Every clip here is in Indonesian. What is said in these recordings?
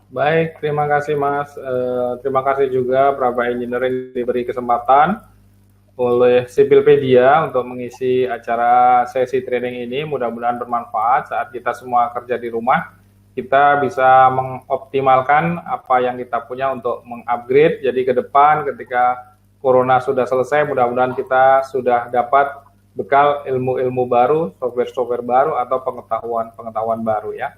Baik, terima kasih Mas. Terima kasih juga Praba Engineering diberi kesempatan oleh Sipilpedia untuk mengisi acara sesi training ini. Mudah-mudahan bermanfaat saat kita semua kerja di rumah. Kita bisa mengoptimalkan apa yang kita punya untuk mengupgrade. Jadi ke depan ketika Corona sudah selesai, mudah-mudahan kita sudah dapat bekal ilmu-ilmu baru, software-software baru, atau pengetahuan-pengetahuan baru ya.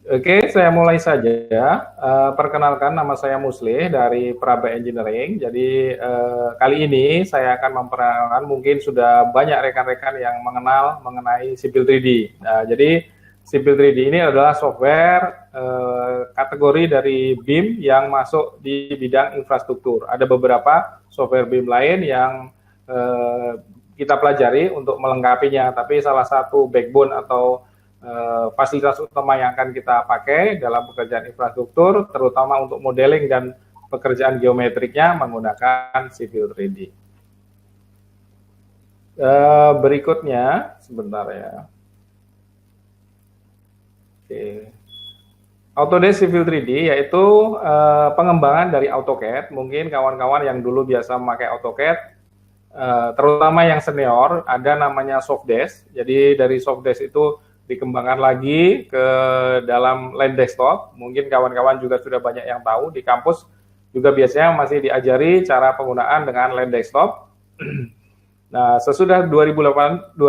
Oke, saya mulai saja. Perkenalkan, nama saya Muslih dari Praba Engineering. Jadi kali ini saya akan memperkenalkan, mungkin sudah banyak rekan-rekan yang mengenal mengenai Civil 3D. Jadi Civil 3D ini adalah software kategori dari BIM yang masuk di bidang infrastruktur. Ada beberapa software BIM lain yang kita pelajari untuk melengkapinya, tapi salah satu backbone atau fasilitas utama yang akan kita pakai dalam pekerjaan infrastruktur, terutama untuk modeling dan pekerjaan geometriknya menggunakan Civil 3D. Berikutnya, sebentar ya. Oke. Autodesk Civil 3D yaitu pengembangan dari AutoCAD. Mungkin kawan-kawan yang dulu biasa memakai AutoCAD, terutama yang senior, ada namanya Sofdesk. Jadi dari Sofdesk itu dikembangkan lagi ke dalam Land Desktop. Mungkin kawan-kawan juga sudah banyak yang tahu, di kampus juga biasanya masih diajari cara penggunaan dengan Land Desktop. Nah, sesudah 2008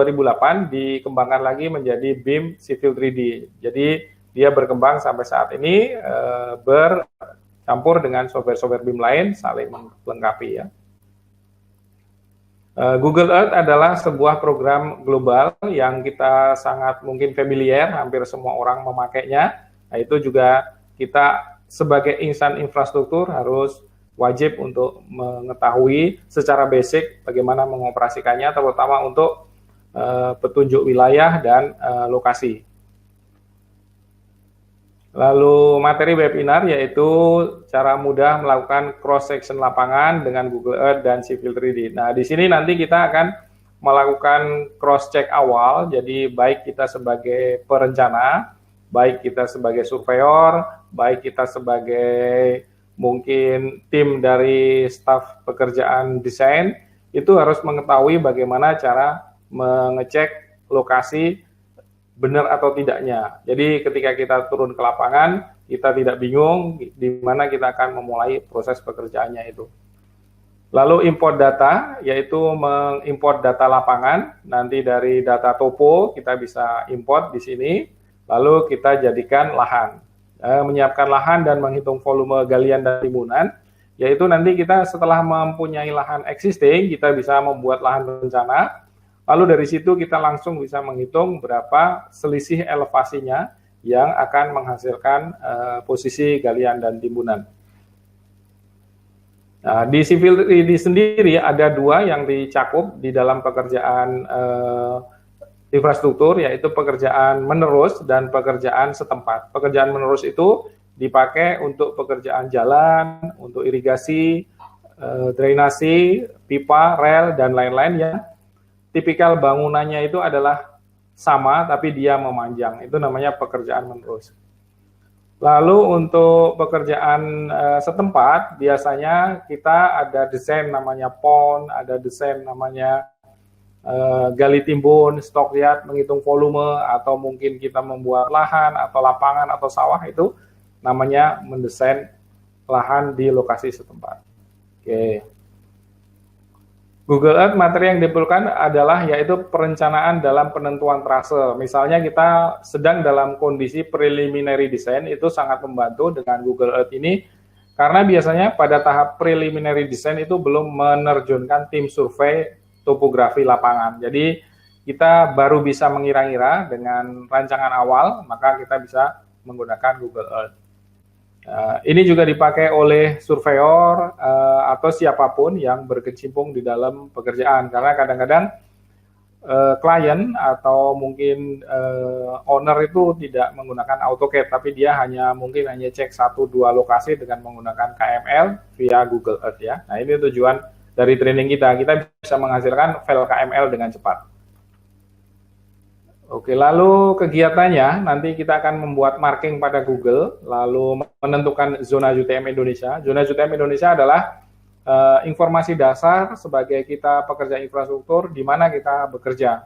dikembangkan lagi menjadi BIM Civil 3D. Jadi dia berkembang sampai saat ini bercampur dengan software-software BIM lain, saling melengkapi ya. Google Earth adalah sebuah program global yang kita sangat mungkin familiar, hampir semua orang memakainya. Nah, itu juga kita sebagai insan infrastruktur harus wajib untuk mengetahui secara basic bagaimana mengoperasikannya, terutama untuk petunjuk wilayah dan lokasi. Lalu materi webinar yaitu cara mudah melakukan cross section lapangan dengan Google Earth dan Civil 3D. Nah, di sini nanti kita akan melakukan cross check awal. Jadi baik kita sebagai perencana, baik kita sebagai surveyor, baik kita sebagai mungkin tim dari staf pekerjaan desain, itu harus mengetahui bagaimana cara mengecek lokasi benar atau tidaknya. Jadi ketika kita turun ke lapangan, kita tidak bingung di mana kita akan memulai proses pekerjaannya itu. Lalu import data, yaitu mengimport data lapangan. Nanti dari data topo kita bisa import di sini. Lalu kita jadikan lahan. Menyiapkan lahan dan menghitung volume galian dan timbunan, yaitu nanti kita setelah mempunyai lahan existing, kita bisa membuat lahan rencana. Lalu dari situ kita langsung bisa menghitung berapa selisih elevasinya yang akan menghasilkan posisi galian dan timbunan. Nah, di Civil 3D sendiri ada dua yang dicakup di dalam pekerjaan infrastruktur, yaitu pekerjaan menerus dan pekerjaan setempat. Pekerjaan menerus itu dipakai untuk pekerjaan jalan, untuk irigasi, drainasi, pipa, rel, dan lain-lain ya. Tipikal bangunannya itu adalah sama, tapi dia memanjang. Itu namanya pekerjaan menerus. Lalu untuk pekerjaan setempat, biasanya kita ada desain namanya pond, ada desain namanya gali timbun, stockyard, menghitung volume, atau mungkin kita membuat lahan, atau lapangan, atau sawah, itu namanya mendesain lahan di lokasi setempat. Oke. Google Earth materi yang diperlukan adalah yaitu perencanaan dalam penentuan trase. Misalnya kita sedang dalam kondisi preliminary design, itu sangat membantu dengan Google Earth ini, karena biasanya pada tahap preliminary design itu belum menerjunkan tim survei topografi lapangan. Jadi kita baru bisa mengira-ngira dengan rancangan awal, maka kita bisa menggunakan Google Earth. Ini juga dipakai oleh surveyor atau siapapun yang berkecimpung di dalam pekerjaan, karena kadang-kadang klien atau mungkin owner itu tidak menggunakan AutoCAD, tapi dia mungkin hanya cek 1-2 lokasi dengan menggunakan KML via Google Earth ya. Nah, ini tujuan dari training kita bisa menghasilkan file KML dengan cepat. Oke, lalu kegiatannya nanti kita akan membuat marking pada Google, lalu menentukan zona UTM Indonesia. Zona UTM Indonesia adalah informasi dasar sebagai kita pekerja infrastruktur di mana kita bekerja.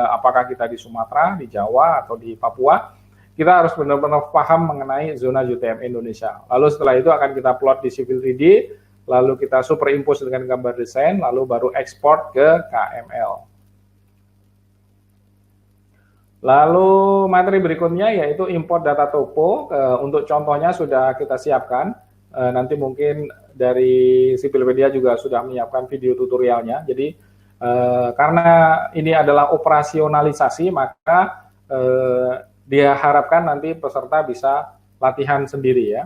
Apakah kita di Sumatera, di Jawa, atau di Papua, kita harus benar-benar paham mengenai zona UTM Indonesia. Lalu setelah itu akan kita plot di Civil 3D, lalu kita superimpose dengan gambar desain, lalu baru ekspor ke KML. Lalu materi berikutnya yaitu import data topo. Untuk contohnya sudah kita siapkan. Nanti mungkin dari Sivilpedia juga sudah menyiapkan video tutorialnya. Jadi karena ini adalah operasionalisasi, maka dia harapkan nanti peserta bisa latihan sendiri ya.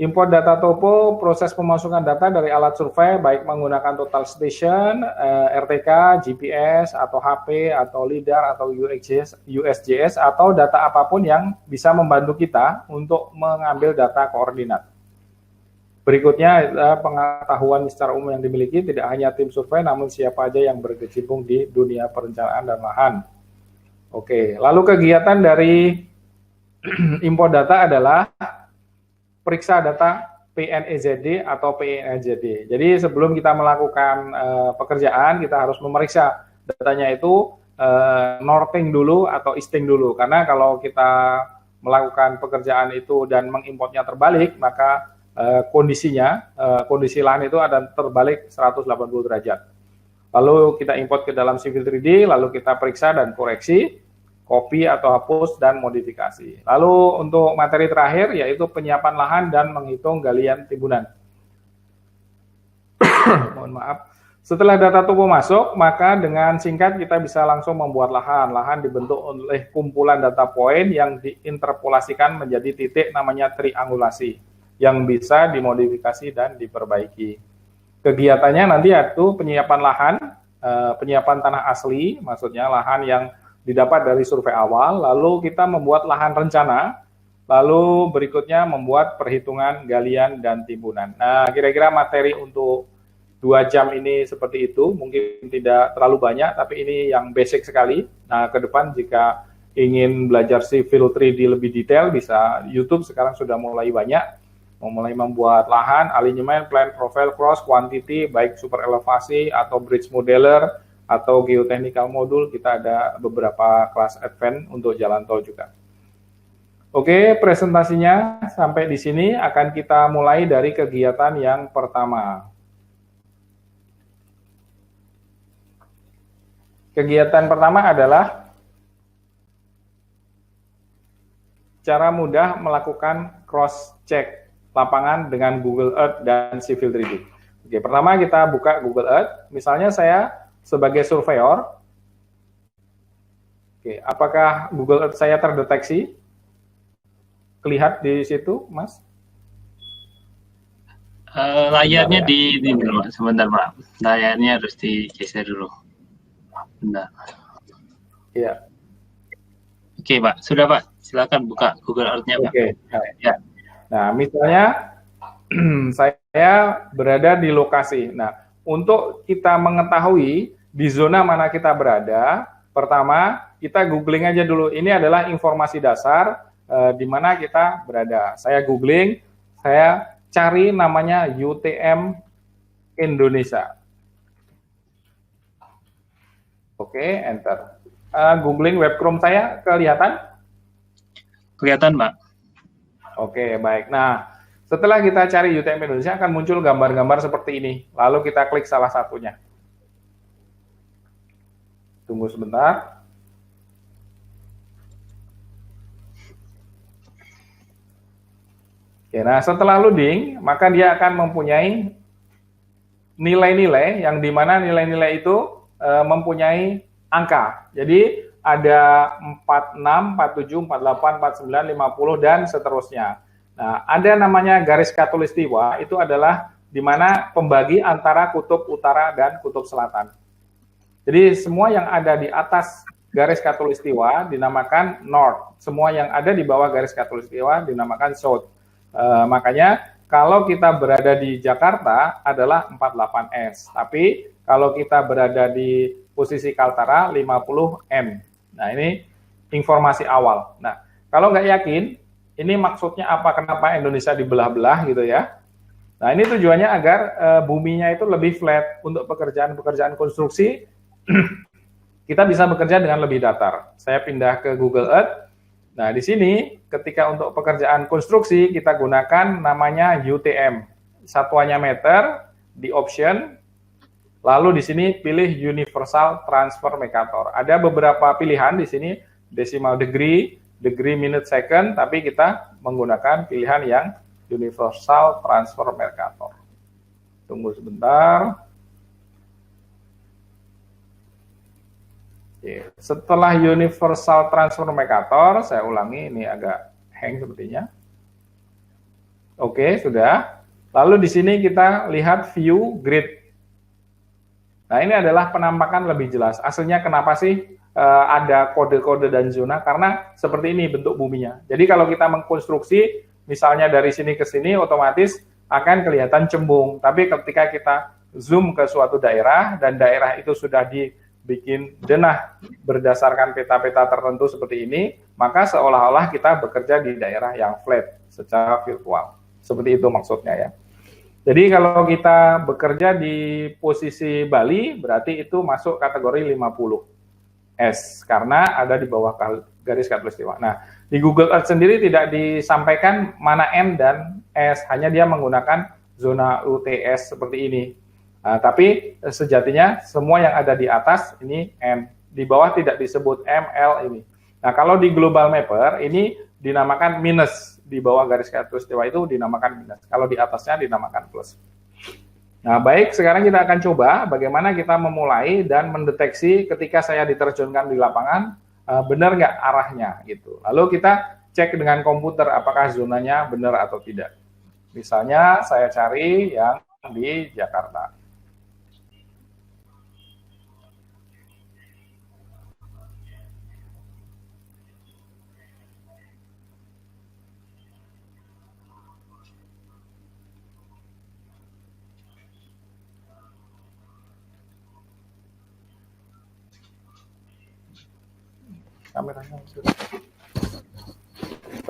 Import data topo, proses pemasukan data dari alat survei, baik menggunakan total station, RTK, GPS, atau HP, atau LIDAR, atau USGS, atau data apapun yang bisa membantu kita untuk mengambil data koordinat. Berikutnya adalah pengetahuan secara umum yang dimiliki, tidak hanya tim survei, namun siapa aja yang berkecimpung di dunia perencanaan dan lahan. Oke, lalu kegiatan dari import data adalah periksa data PNEZD atau PNEZD. Jadi sebelum kita melakukan pekerjaan, kita harus memeriksa datanya itu northing dulu atau easting dulu. Karena kalau kita melakukan pekerjaan itu dan mengimportnya terbalik, maka kondisi lahan itu ada terbalik 180 derajat. Lalu kita import ke dalam Civil 3D, lalu kita periksa dan koreksi, copy atau hapus, dan modifikasi. Lalu untuk materi terakhir yaitu penyiapan lahan dan menghitung galian timbunan. Mohon maaf. Setelah data topo masuk, maka dengan singkat kita bisa langsung membuat lahan. Lahan dibentuk oleh kumpulan data point yang diinterpolasikan menjadi titik namanya triangulasi yang bisa dimodifikasi dan diperbaiki. Kegiatannya nanti yaitu penyiapan lahan, penyiapan tanah asli, maksudnya lahan yang didapat dari survei awal, lalu kita membuat lahan rencana, lalu berikutnya membuat perhitungan galian dan timbunan. Nah, kira-kira materi untuk 2 jam ini seperti itu, mungkin tidak terlalu banyak, tapi ini yang basic sekali. Nah, ke depan jika ingin belajar Civil 3D lebih detail, bisa YouTube sekarang sudah mulai banyak, mulai membuat lahan, alinyemen, plan, profile, cross, quantity, baik super elevasi atau bridge modeler, atau geotechnical modul, kita ada beberapa kelas advance untuk jalan tol juga. Oke, presentasinya sampai di sini. Akan kita mulai dari kegiatan yang pertama. Kegiatan pertama adalah cara mudah melakukan cross-check lapangan dengan Google Earth dan Civil 3D. Oke, pertama kita buka Google Earth. Misalnya saya sebagai surveyor, oke, apakah Google Earth saya terdeteksi? Kelihatan di situ, Mas? Layarnya dulu, sebentar Pak. Layarnya harus digeser dulu. Bentar. Iya. Oke Pak, sudah Pak. Silakan buka Google Earth-nya Pak. Oke. Ya. Nah, misalnya saya berada di lokasi. Nah, untuk kita mengetahui di zona mana kita berada, pertama kita googling aja dulu. Ini adalah informasi dasar di mana kita berada. Saya googling, saya cari namanya UTM Indonesia. Oke, enter. Googling web Chrome saya kelihatan? Kelihatan, Pak. Oke, baik. Nah, setelah kita cari UTM Indonesia akan muncul gambar-gambar seperti ini. Lalu kita klik salah satunya. Tunggu sebentar. Oke, nah setelah loading, maka dia akan mempunyai nilai-nilai yang dimana nilai-nilai itu mempunyai angka. Jadi ada 46, 47, 48, 49, 50, dan seterusnya. Nah, ada namanya garis khatulistiwa, itu adalah di mana pembagi antara kutub utara dan kutub selatan. Jadi semua yang ada di atas garis khatulistiwa dinamakan north, semua yang ada di bawah garis khatulistiwa dinamakan south. Makanya kalau kita berada di Jakarta adalah 48S, tapi kalau kita berada di posisi Kaltara 50M. Nah, ini informasi awal. Nah, kalau nggak yakin, ini maksudnya apa, kenapa Indonesia dibelah-belah gitu ya. Nah, ini tujuannya agar buminya itu lebih flat untuk pekerjaan-pekerjaan konstruksi. Kita bisa bekerja dengan lebih datar. Saya pindah ke Google Earth. Nah, di sini ketika untuk pekerjaan konstruksi kita gunakan namanya UTM. Satuannya meter, di option. Lalu di sini pilih Universal Transfer Mercator. Ada beberapa pilihan di sini, decimal degree, degree, minute, second, tapi kita menggunakan pilihan yang Universal Transfer Mercator. Tunggu sebentar. Oke. Setelah Universal Transfer Mercator, saya ulangi, ini agak hang sepertinya. Oke, sudah. Lalu di sini kita lihat view grid. Nah, ini adalah penampakan lebih jelas. Aslinya kenapa sih ada kode-kode dan zona? Karena seperti ini bentuk buminya. Jadi kalau kita mengkonstruksi, misalnya dari sini ke sini, otomatis akan kelihatan cembung. Tapi ketika kita zoom ke suatu daerah, dan daerah itu sudah dibikin denah berdasarkan peta-peta tertentu seperti ini, maka seolah-olah kita bekerja di daerah yang flat secara virtual. Seperti itu maksudnya ya. Jadi kalau kita bekerja di posisi Bali, berarti itu masuk kategori 50 S, karena ada di bawah garis khatulistiwa. Nah, di Google Earth sendiri tidak disampaikan mana N dan S, hanya dia menggunakan zona UTS seperti ini. Nah, tapi sejatinya semua yang ada di atas ini N, di bawah tidak disebut M, L ini. Nah, kalau di Global Mapper ini dinamakan minus, di bawah garis khatulistiwa itu dinamakan minus, kalau di atasnya dinamakan plus. Nah, baik, sekarang kita akan coba bagaimana kita memulai dan mendeteksi ketika saya diterjunkan di lapangan, benar nggak arahnya gitu. Lalu kita cek dengan komputer apakah zonanya benar atau tidak. Misalnya saya cari yang di Jakarta.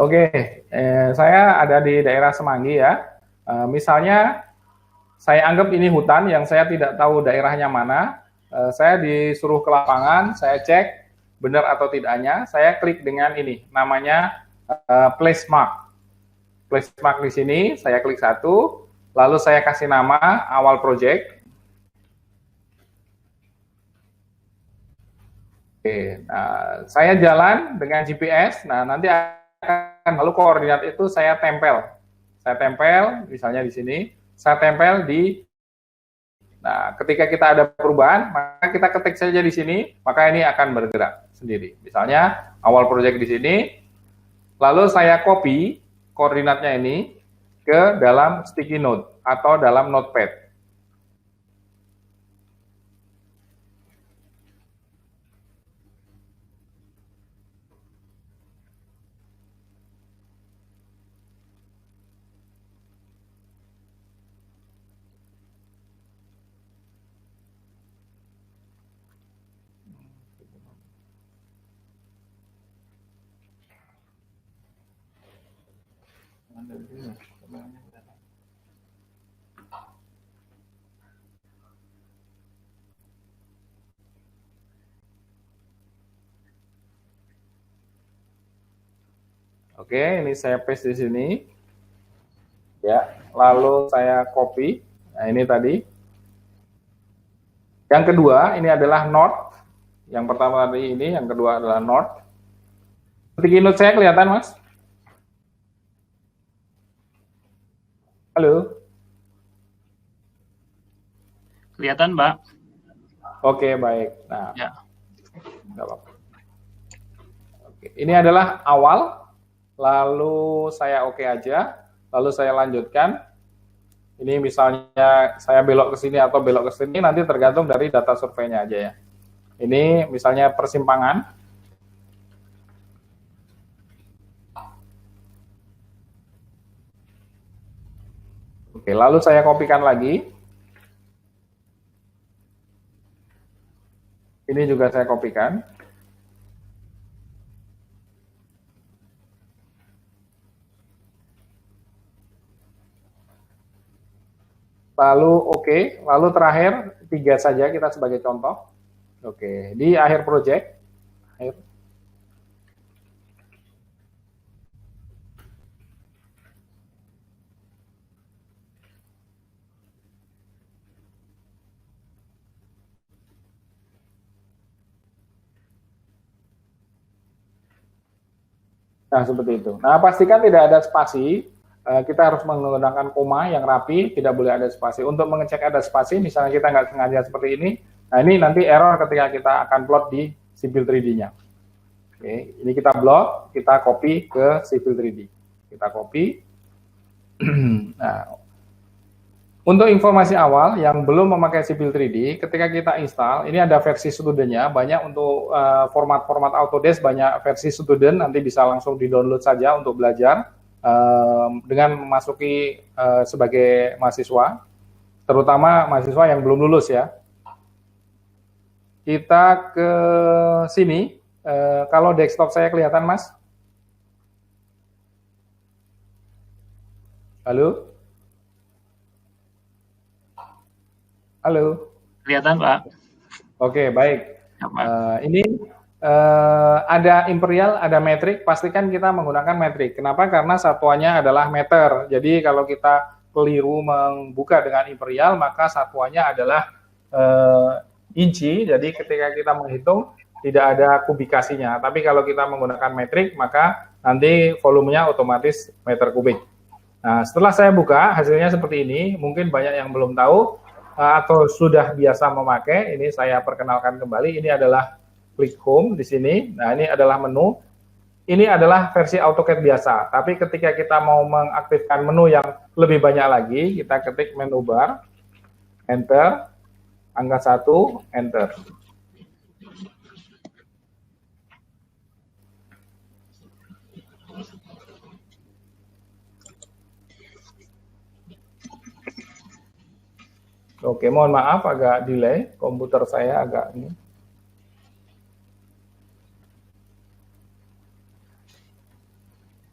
Oke, saya ada di daerah Semanggi ya. Misalnya saya anggap ini hutan yang saya tidak tahu daerahnya mana. Saya disuruh ke lapangan, saya cek benar atau tidaknya. Saya klik dengan ini, namanya place mark. Place mark di sini, saya klik satu, lalu saya kasih nama awal project. Oke, nah, saya jalan dengan GPS. Nah, nanti akan lalu koordinat itu saya tempel. Saya tempel, misalnya di sini. Saya tempel di. Nah, ketika kita ada perubahan, maka kita ketik saja di sini, maka ini akan bergerak sendiri. Misalnya awal project di sini, lalu saya copy koordinatnya ini ke dalam sticky note atau dalam notepad. Oke, ini saya paste di sini. Ya, lalu saya copy. Nah, ini tadi. Yang kedua, ini adalah north. Yang pertama tadi ini, yang kedua adalah north. Sticky note saya kelihatan, Mas? Halo? Kelihatan, Mbak. Oke, baik. Nah, ya. Nggak apa-apa. Oke, ini adalah awal, lalu saya oke aja, lalu saya lanjutkan. Ini misalnya saya belok ke sini atau belok ke sini, nanti tergantung dari data surveinya aja ya. Ini misalnya persimpangan. Oke, lalu saya kopikan lagi. Ini juga saya kopikan. lalu oke, lalu terakhir 3 saja kita sebagai contoh. Oke, di akhir project, akhir. Nah, seperti itu. Nah, pastikan tidak ada spasi. Kita harus menggunakan koma yang rapi, tidak boleh ada spasi. Untuk mengecek ada spasi, misalnya kita nggak sengaja seperti ini, nah ini nanti error ketika kita akan plot di Civil 3D-nya. Oke, ini kita blok, kita copy ke Civil 3D. Kita copy. Nah, untuk informasi awal yang belum memakai Civil 3D, ketika kita install, ini ada versi studentnya, banyak untuk format-format Autodesk, banyak versi student, nanti bisa langsung di-download saja untuk belajar dengan memasuki sebagai mahasiswa, terutama mahasiswa yang belum lulus ya. Kita ke sini. Kalau desktop saya kelihatan, Mas? Halo? Halo? Kelihatan, Pak. Oke, baik. Ini ada imperial, ada metrik. Pastikan kita menggunakan metrik. Kenapa? Karena satuannya adalah meter. Jadi kalau kita keliru membuka dengan imperial, maka satuannya adalah inci. Jadi ketika kita menghitung, tidak ada kubikasinya. Tapi kalau kita menggunakan metrik, maka nanti volumenya otomatis meter kubik. Nah, setelah saya buka, hasilnya seperti ini. Mungkin banyak yang belum tahu atau sudah biasa memakai. Ini saya perkenalkan kembali. Ini adalah klik home di sini. Nah, ini adalah menu. Ini adalah versi AutoCAD biasa. Tapi ketika kita mau mengaktifkan menu yang lebih banyak lagi, kita ketik menu bar, enter, angka 1, enter. Oke, mohon maaf agak delay, komputer saya agak ini.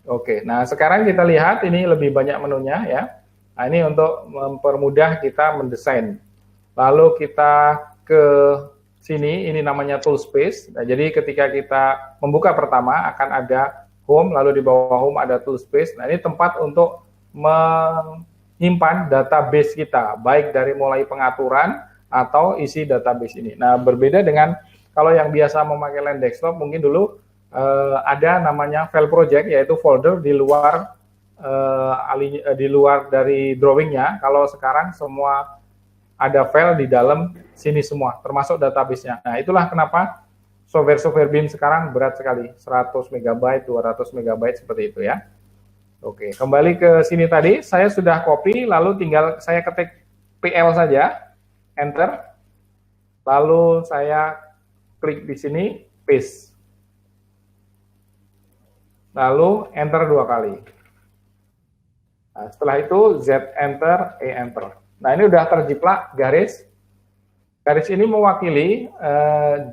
Oke, nah sekarang kita lihat ini lebih banyak menunya ya. Nah, ini untuk mempermudah kita mendesain. Lalu kita ke sini, ini namanya tool space. Nah, jadi ketika kita membuka pertama akan ada home, lalu di bawah home ada tool space. Nah, ini tempat untuk menyimpan database kita, baik dari mulai pengaturan atau isi database ini. Nah, berbeda dengan kalau yang biasa memakai Land Desktop, mungkin dulu ada namanya file project, yaitu folder di luar dari drawingnya. Kalau sekarang semua ada file di dalam sini semua, termasuk database-nya. Nah, itulah kenapa software BIM sekarang berat sekali, 100 MB, 200 MB seperti itu ya. Oke, kembali ke sini tadi, saya sudah copy, lalu tinggal saya ketik PL saja, enter, lalu saya klik di sini, paste. Lalu enter 2 kali. Nah, setelah itu Z enter, E enter. Nah, ini udah terjiplak garis. Garis ini mewakili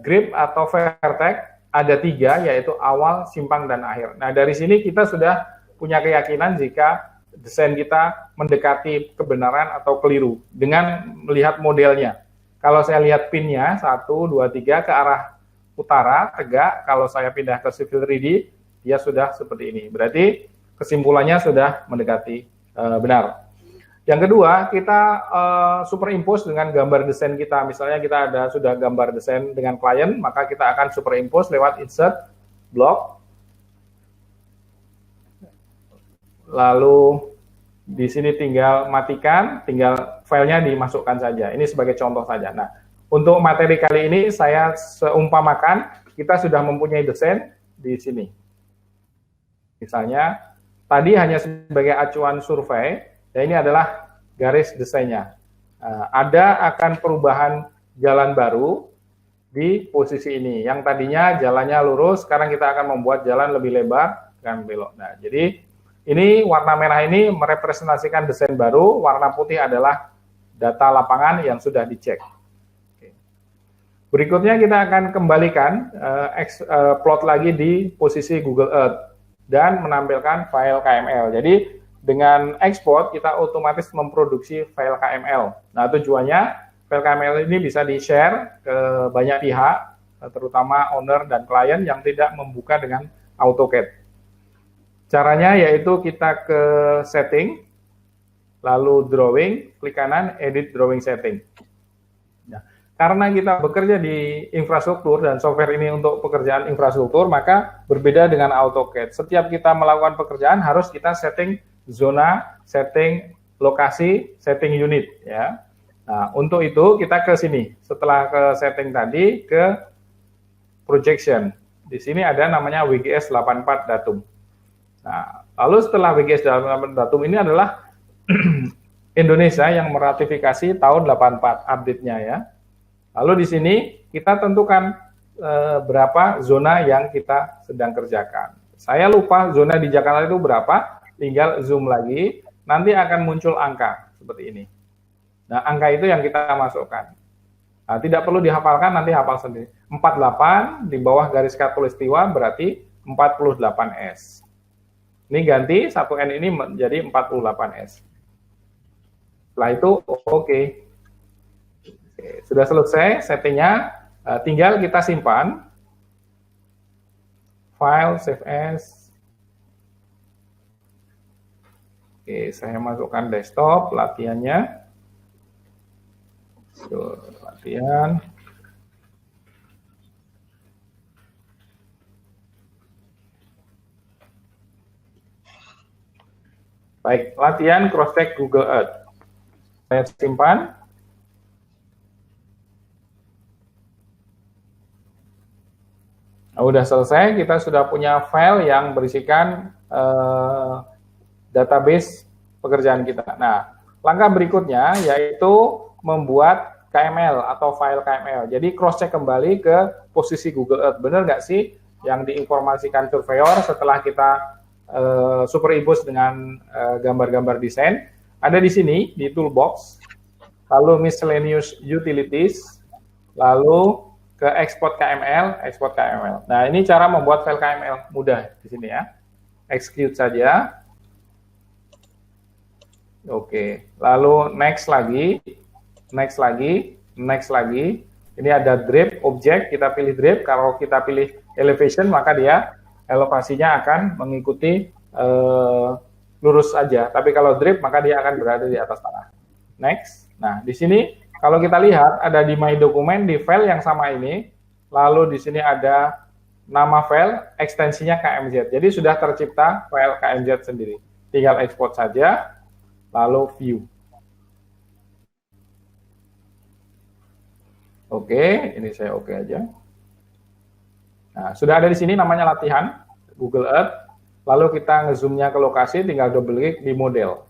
grip atau vertex, ada 3, yaitu awal, simpang, dan akhir. Nah, dari sini kita sudah punya keyakinan jika desain kita mendekati kebenaran atau keliru dengan melihat modelnya. Kalau saya lihat pinnya 1, 2, 3 ke arah utara tegak, kalau saya pindah ke Civil 3D dia sudah seperti ini. Berarti kesimpulannya sudah mendekati benar. Yang kedua, kita superimpose dengan gambar desain kita. Misalnya kita sudah gambar desain dengan klien, maka kita akan superimpose lewat insert block. Lalu di sini tinggal matikan, tinggal filenya dimasukkan saja. Ini sebagai contoh saja. Nah, untuk materi kali ini saya seumpamakan kita sudah mempunyai desain di sini. Misalnya tadi hanya sebagai acuan survei, dan ini adalah garis desainnya. Ada akan perubahan jalan baru di posisi ini. Yang tadinya jalannya lurus, sekarang kita akan membuat jalan lebih lebar dan belok. Nah, jadi ini warna merah ini merepresentasikan desain baru, warna putih adalah data lapangan yang sudah dicek. Oke. Berikutnya kita akan kembalikan plot lagi di posisi Google Earth dan menampilkan file KML. Jadi dengan ekspor kita otomatis memproduksi file KML. Nah, tujuannya file KML ini bisa di-share ke banyak pihak, terutama owner dan klien yang tidak membuka dengan AutoCAD. Caranya yaitu kita ke setting, lalu drawing, klik kanan, edit drawing setting. Nah, karena kita bekerja di infrastruktur dan software ini untuk pekerjaan infrastruktur, maka berbeda dengan AutoCAD. Setiap kita melakukan pekerjaan harus kita setting zona, setting lokasi, setting unit, ya. Nah, untuk itu kita ke sini. Setelah ke setting tadi, ke projection. Di sini ada namanya WGS 84 datum. Nah, lalu setelah WGS 84 datum ini adalah Indonesia yang meratifikasi tahun 84 update-nya, ya. Lalu di sini kita tentukan berapa zona yang kita sedang kerjakan. Saya lupa zona di Jakarta itu berapa, tinggal zoom lagi, nanti akan muncul angka seperti ini. Nah, angka itu yang kita masukkan. Nah, tidak perlu dihafalkan, nanti hafal sendiri. 48 di bawah garis khatulistiwa berarti 48S. Ini ganti 1N ini menjadi 48S. Setelah itu oke. Sudah selesai settingnya, tinggal kita simpan. File, save as. Oke, saya masukkan desktop, latihannya. Tuh, latihan. Baik, latihan cross-check Google Earth. Saya simpan. Nah, udah selesai, kita sudah punya file yang berisikan database pekerjaan kita. Nah, langkah berikutnya yaitu membuat KML atau file KML. Jadi cross-check kembali ke posisi Google Earth. Benar nggak sih yang diinformasikan surveyor setelah kita superimpose dengan gambar-gambar desain? Ada di sini, di toolbox, lalu miscellaneous utilities, lalu ke export KML, export KML. Nah, ini cara membuat file KML mudah di sini, ya. Execute saja. Oke, lalu next lagi, next lagi, next lagi. Ini ada drape object, kita pilih drape. Kalau kita pilih elevation, maka dia elevasinya akan mengikuti lurus saja. Tapi kalau drape, maka dia akan berada di atas tanah. Next. Nah, di sini kalau kita lihat ada di My Document di file yang sama ini, lalu di sini ada nama file, ekstensinya KMZ. Jadi sudah tercipta file KMZ sendiri. Tinggal export saja, lalu view. Oke, ini saya oke aja. Nah, sudah ada di sini namanya latihan Google Earth. Lalu kita ngezoomnya ke lokasi, tinggal double klik di model.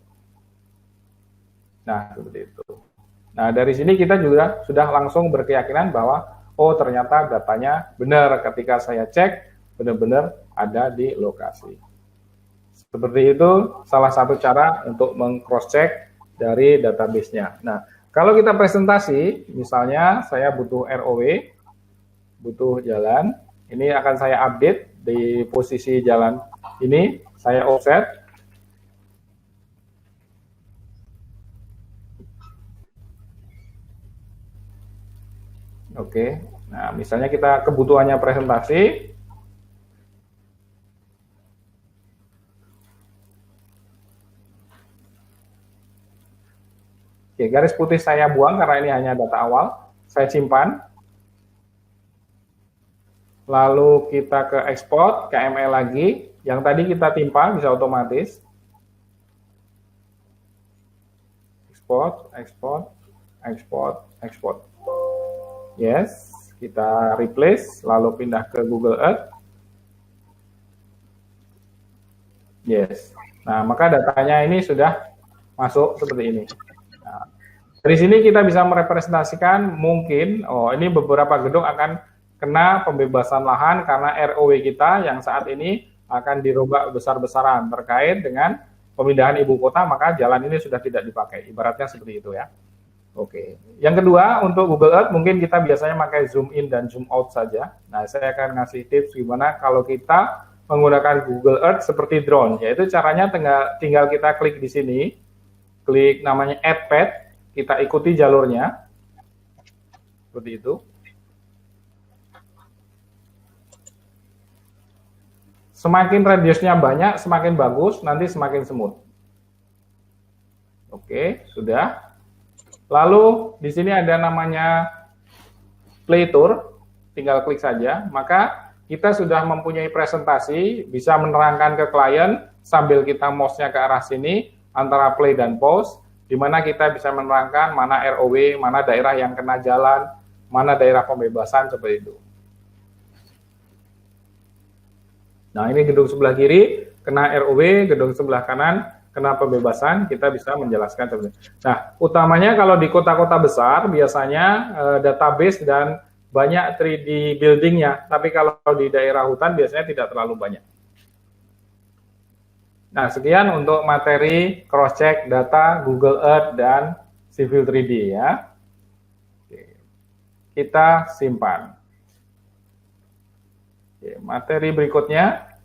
Nah, seperti itu. Nah, dari sini kita juga sudah langsung berkeyakinan bahwa, oh ternyata datanya benar ketika saya cek, benar-benar ada di lokasi. Seperti itu salah satu cara untuk meng-cross-check dari database-nya. Nah, kalau kita presentasi, misalnya saya butuh ROW, butuh jalan, ini akan saya update di posisi jalan ini, saya offset. Oke, nah misalnya kita kebutuhannya presentasi. Oke, garis putih saya buang karena ini hanya data awal. Saya simpan. Lalu kita ke export, KML lagi. Yang tadi kita timpa bisa otomatis. Export, export, export, export. Yes, kita replace, lalu pindah ke Google Earth. Yes. Nah, maka datanya ini sudah masuk seperti ini. Nah, dari sini kita bisa merepresentasikan mungkin, oh ini beberapa gedung akan kena pembebasan lahan karena ROW kita yang saat ini akan dirombak besar-besaran terkait dengan pemindahan ibu kota, maka jalan ini sudah tidak dipakai. Ibaratnya seperti itu, ya. Oke. Yang kedua, untuk Google Earth mungkin kita biasanya pakai zoom in dan zoom out saja. Nah, saya akan ngasih tips gimana kalau kita menggunakan Google Earth seperti drone, yaitu caranya tinggal kita klik di sini, klik namanya Add Path, kita ikuti jalurnya, seperti itu. Semakin radiusnya banyak, semakin bagus, nanti semakin smooth. Oke, sudah. Lalu di sini ada namanya Play Tour, tinggal klik saja. Maka kita sudah mempunyai presentasi, bisa menerangkan ke klien sambil kita mouse-nya ke arah sini, antara play dan pause, di mana kita bisa menerangkan mana ROW, mana daerah yang kena jalan, mana daerah pembebasan, seperti itu. Nah, ini gedung sebelah kiri, kena ROW, gedung sebelah kanan, kena pembebasan, kita bisa menjelaskan seperti itu. Nah, utamanya kalau di kota-kota besar, biasanya database dan banyak 3D buildingnya, tapi kalau di daerah hutan biasanya tidak terlalu banyak. Nah, sekian untuk materi cross-check data Google Earth dan Civil 3D ya. Oke. Kita simpan. Oke, materi berikutnya.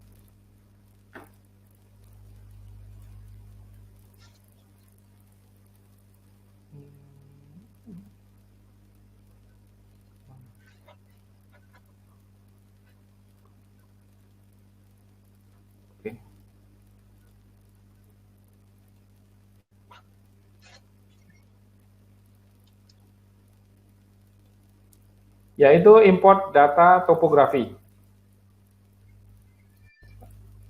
Yaitu import data topografi.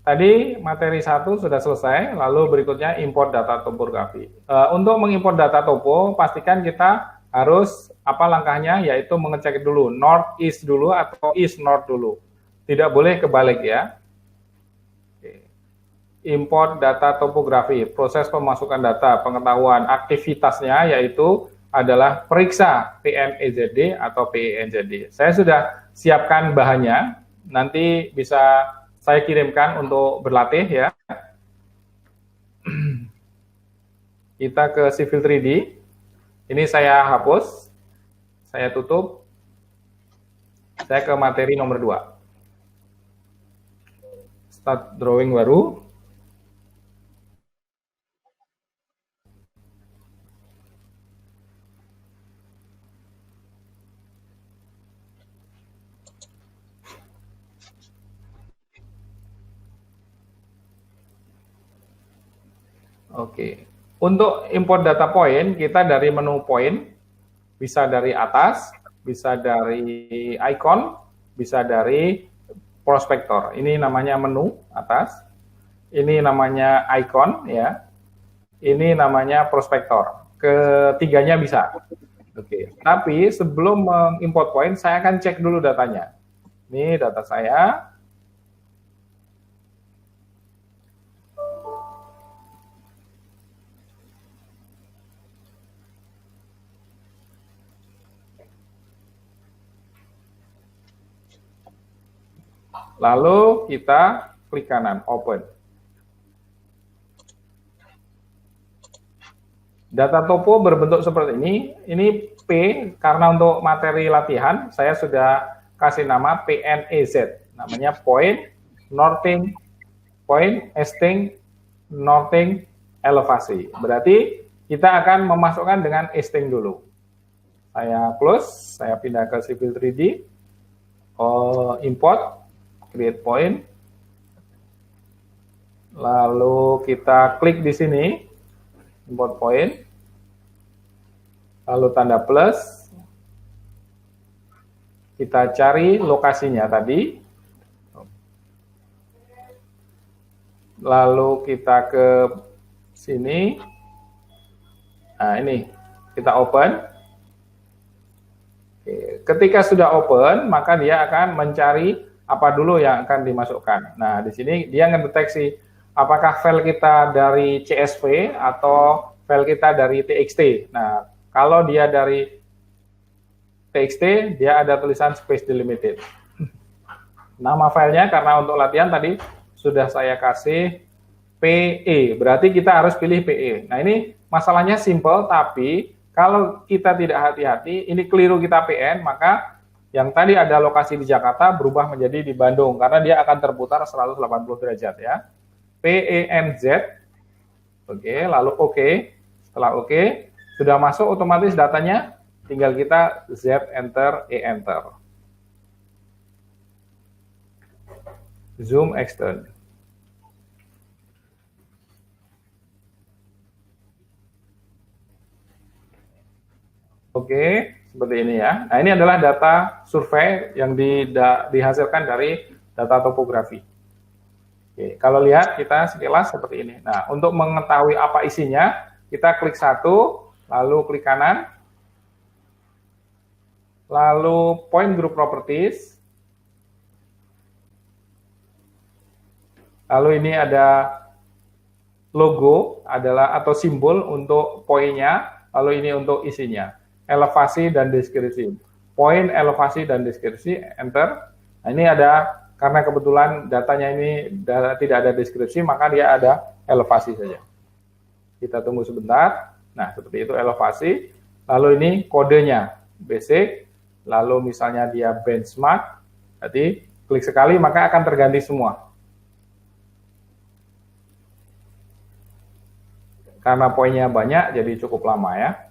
Tadi materi 1 sudah selesai, lalu berikutnya import data topografi. Untuk mengimport data topo, pastikan kita harus apa langkahnya, yaitu mengecek dulu north east dulu atau east north dulu. Tidak boleh kebalik ya. Import data topografi, proses pemasukan data, pengetahuan aktivitasnya yaitu adalah periksa PNEZD atau PENZD. Saya sudah siapkan bahannya, nanti bisa saya kirimkan untuk berlatih ya. Kita ke Civil 3D. Ini saya hapus, saya tutup. Saya ke materi nomor 2. Start drawing baru. Oke, untuk import data point, kita dari menu point, bisa dari atas, bisa dari icon, bisa dari prospektor. Ini namanya menu atas, ini namanya icon, ya. Ini namanya prospektor. Ketiganya bisa. Oke, tapi sebelum mengimport point, saya akan cek dulu datanya. Ini data saya. Lalu kita klik kanan, open. Data topo berbentuk seperti ini. Ini P, karena untuk materi latihan, saya sudah kasih nama PNEZ. Namanya point, northing, point, easting, northing, elevasi. Berarti kita akan memasukkan dengan easting dulu. Saya close, saya pindah ke Civil 3D, import, create point, lalu kita klik di sini, import point, lalu tanda plus, kita cari lokasinya tadi, lalu kita ke sini, nah ini, kita open. Ketika sudah open, maka dia akan mencari apa dulu yang akan dimasukkan. Nah, di sini dia ngedeteksi apakah file kita dari CSV atau file kita dari TXT. Nah, kalau dia dari TXT, dia ada tulisan space delimited. Nama filenya, karena untuk latihan tadi sudah saya kasih PE, berarti kita harus pilih PE. Nah, ini masalahnya simple, tapi kalau kita tidak hati-hati, ini keliru kita PN, maka Yang tadi ada lokasi di Jakarta berubah menjadi di Bandung karena dia akan terputar 180 derajat ya. PENZ. Oke, lalu oke. Setelah oke, sudah masuk otomatis datanya, tinggal kita Z enter, E enter. Zoom extend. Oke, seperti ini ya. Nah, ini adalah data survei yang dihasilkan dari data topografi. Oke, kalau lihat kita sekilas seperti ini. Nah, untuk mengetahui apa isinya, kita klik satu, lalu klik kanan, lalu point group properties, lalu ini ada logo adalah atau simbol untuk poinnya, lalu ini untuk isinya. Elevasi dan deskripsi. Poin, elevasi, dan deskripsi, enter. Nah, ini ada, karena kebetulan datanya ini tidak ada deskripsi, maka dia ada elevasi saja. Kita tunggu sebentar. Nah, seperti itu elevasi. Lalu ini kodenya, basic. Lalu misalnya dia benchmark. Jadi, klik sekali, maka akan terganti semua. Karena poinnya banyak, jadi cukup lama ya.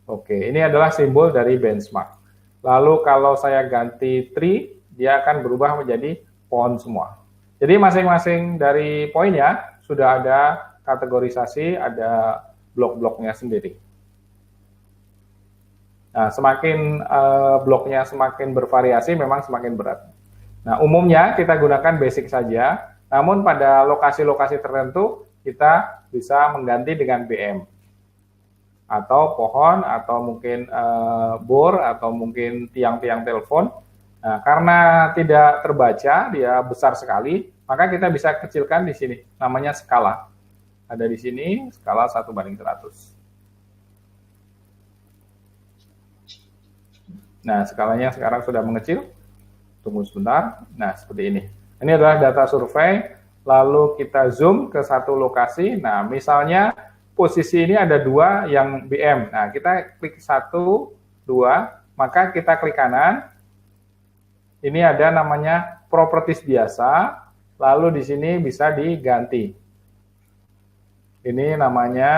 Oke, ini adalah simbol dari benchmark. Lalu kalau saya ganti tree, dia akan berubah menjadi pohon semua. Jadi masing-masing dari poinnya sudah ada kategorisasi, ada blok-bloknya sendiri. Nah, semakin bloknya semakin bervariasi, memang semakin berat. Nah, umumnya kita gunakan basic saja, namun pada lokasi-lokasi tertentu kita bisa mengganti dengan BM. Atau pohon, atau mungkin bor, atau mungkin tiang-tiang telepon. Nah, karena tidak terbaca, dia besar sekali, maka kita bisa kecilkan di sini, namanya skala. Ada di sini, skala 1:100. Nah, skalanya sekarang sudah mengecil. Tunggu sebentar. Nah, seperti ini. Ini adalah data survei, lalu kita zoom ke satu lokasi. Nah, misalnya posisi ini ada 2 yang BM. Nah, kita klik 1, 2, maka kita klik kanan. Ini ada namanya properties biasa, lalu di sini bisa diganti. Ini namanya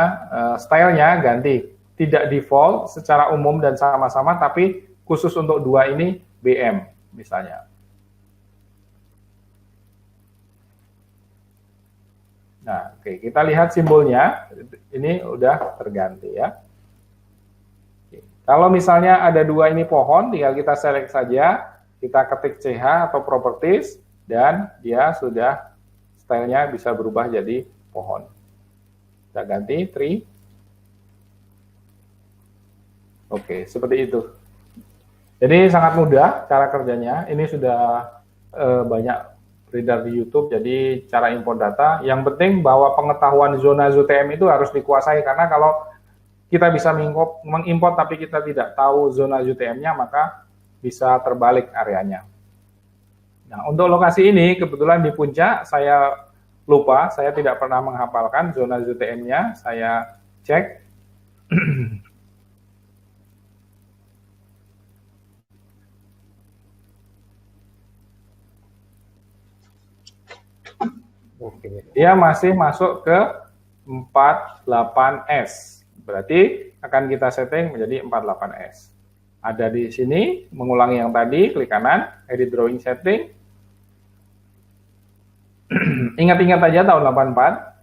stylenya ganti. Tidak default secara umum dan sama-sama, tapi khusus untuk 2 ini BM misalnya. Nah, oke, kita lihat simbolnya, ini udah terganti ya. Oke. Kalau misalnya ada 2 ini pohon, tinggal kita select saja, kita ketik CH atau properties, dan dia sudah stylenya bisa berubah jadi pohon. Kita ganti tree. Oke, seperti itu. Jadi sangat mudah cara kerjanya. Ini sudah banyak beredar di YouTube, jadi cara import data. Yang penting bahwa pengetahuan zona ZTM itu harus dikuasai, karena kalau kita bisa mengimport tapi kita tidak tahu zona ZTM-nya, maka bisa terbalik areanya. Nah, untuk lokasi ini, kebetulan di puncak, saya lupa, saya tidak pernah menghafalkan zona ZTM-nya, saya cek. Oke, dia masih masuk ke 48S. Berarti akan kita setting menjadi 48S. Ada di sini, mengulangi yang tadi, klik kanan, edit drawing setting. Ingat-ingat aja tahun 84.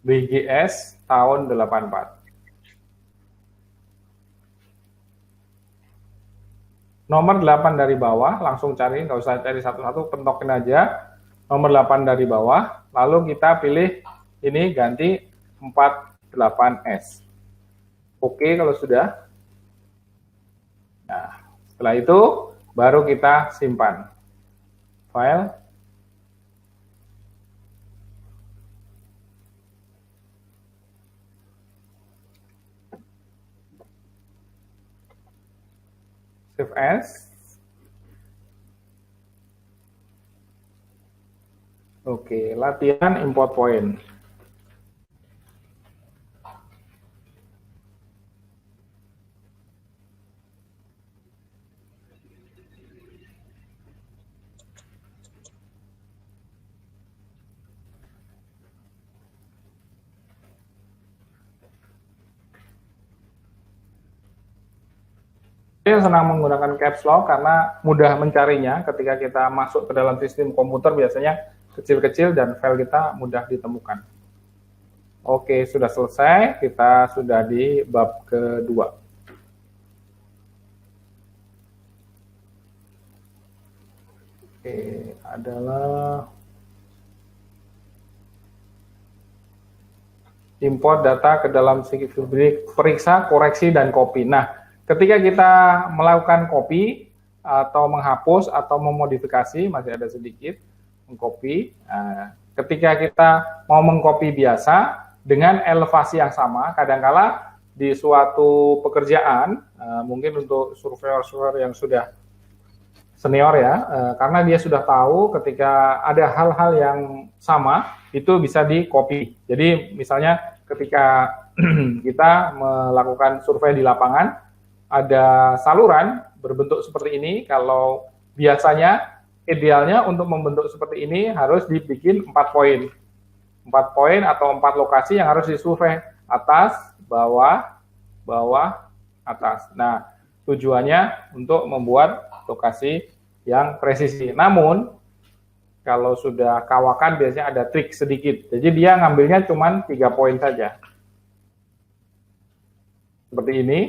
BGS tahun 84. Nomor 8 dari bawah, langsung cari, nggak usah cari satu-satu, pentokin aja. Nomor 8 dari bawah, lalu kita pilih ini ganti 48S. Oke kalau sudah. Nah, setelah itu baru kita simpan. File. Save as. Oke, latihan import point. Saya senang menggunakan caps lock karena mudah mencarinya ketika kita masuk ke dalam sistem komputer, biasanya kecil-kecil dan file kita mudah ditemukan. Oke, sudah selesai. Kita sudah di bab kedua. Oke, adalah import data ke dalam periksa, koreksi, dan copy. Nah, ketika kita melakukan copy atau menghapus atau memodifikasi, masih ada sedikit mengcopy. Nah, ketika kita mau mengcopy biasa dengan elevasi yang sama, kadangkala di suatu pekerjaan, mungkin untuk surveyor-surveyor yang sudah senior ya, karena dia sudah tahu ketika ada hal-hal yang sama, itu bisa di-copy. Jadi misalnya ketika kita melakukan survei di lapangan, ada saluran berbentuk seperti ini, kalau biasanya idealnya untuk membentuk seperti ini harus dibikin 4 poin. 4 poin atau 4 lokasi yang harus disurvei, atas, bawah, bawah, atas. Nah, tujuannya untuk membuat lokasi yang presisi. Namun, kalau sudah kawakan biasanya ada trik sedikit. Jadi dia ngambilnya cuma 3 poin saja. Seperti ini.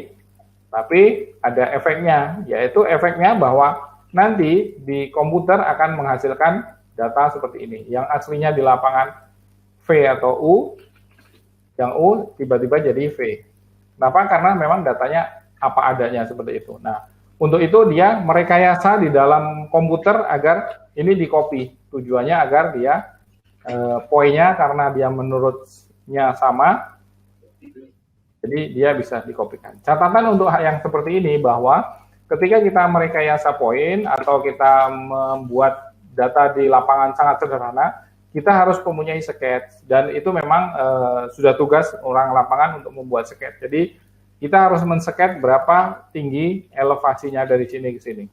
Tapi ada efeknya, yaitu efeknya bahwa nanti di komputer akan menghasilkan data seperti ini. Yang aslinya di lapangan V atau U, yang U tiba-tiba jadi V. Kenapa? Karena memang datanya apa adanya seperti itu. Nah, untuk itu dia merekayasa di dalam komputer agar ini di-copy. Tujuannya agar dia poinnya karena dia menurutnya sama, jadi dia bisa dikopikan. Catatan untuk yang seperti ini bahwa ketika kita merekayasa poin atau kita membuat data di lapangan sangat sederhana, kita harus mempunyai sketch, dan itu memang sudah tugas orang lapangan untuk membuat sketch. Jadi kita harus men-sketch berapa tinggi elevasinya dari sini ke sini.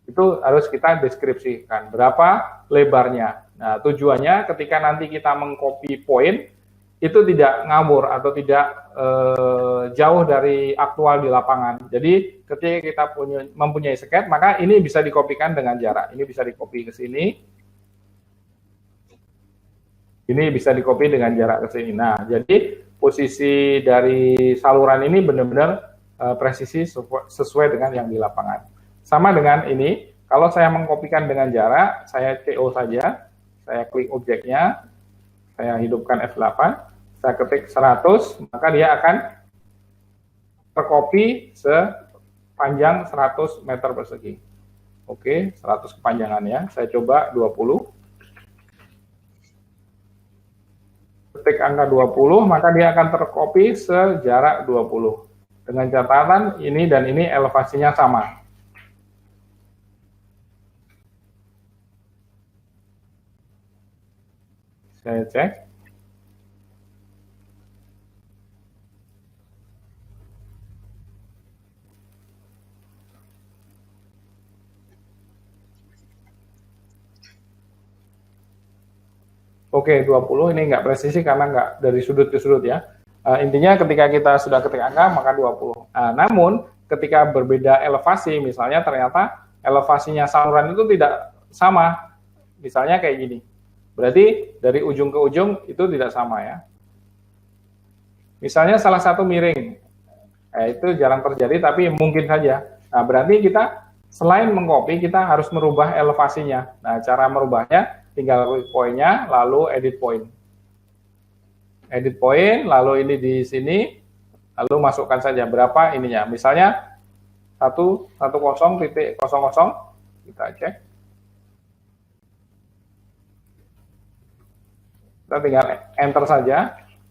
Itu harus kita deskripsikan, berapa lebarnya. Nah, tujuannya ketika nanti kita mengcopy poin, itu tidak ngawur atau tidak jauh dari aktual di lapangan. Jadi ketika kita mempunyai sketch, maka ini bisa dikopikan dengan jarak. Ini bisa dikopi ke sini. Ini bisa dikopi dengan jarak ke sini. Nah, jadi posisi dari saluran ini benar-benar presisi sesuai dengan yang di lapangan. Sama dengan ini, kalau saya mengkopikan dengan jarak, saya CO saja, saya klik objeknya, saya hidupkan F8, saya ketik 100, maka dia akan terkopi sepanjang 100 meter persegi. Oke, 100 kepanjangannya. Saya coba 20. Ketik angka 20, maka dia akan terkopi sejarak 20. Dengan catatan ini dan ini elevasinya sama. Saya cek. Oke, 20 ini nggak presisi karena nggak dari sudut ke sudut ya. Intinya ketika kita sudah ketik angka, maka 20. Namun, ketika berbeda elevasi, misalnya ternyata elevasinya saluran itu tidak sama. Misalnya kayak gini. Berarti dari ujung ke ujung itu tidak sama ya. Misalnya salah satu miring. Itu jarang terjadi, tapi mungkin saja. Nah, berarti kita selain mengcopy, kita harus merubah elevasinya. Nah, cara merubahnya, tinggal klik poinnya, lalu edit point. Edit point, lalu ini di sini, lalu masukkan saja berapa ininya. Misalnya 110.00, kita cek. Kita tinggal enter saja,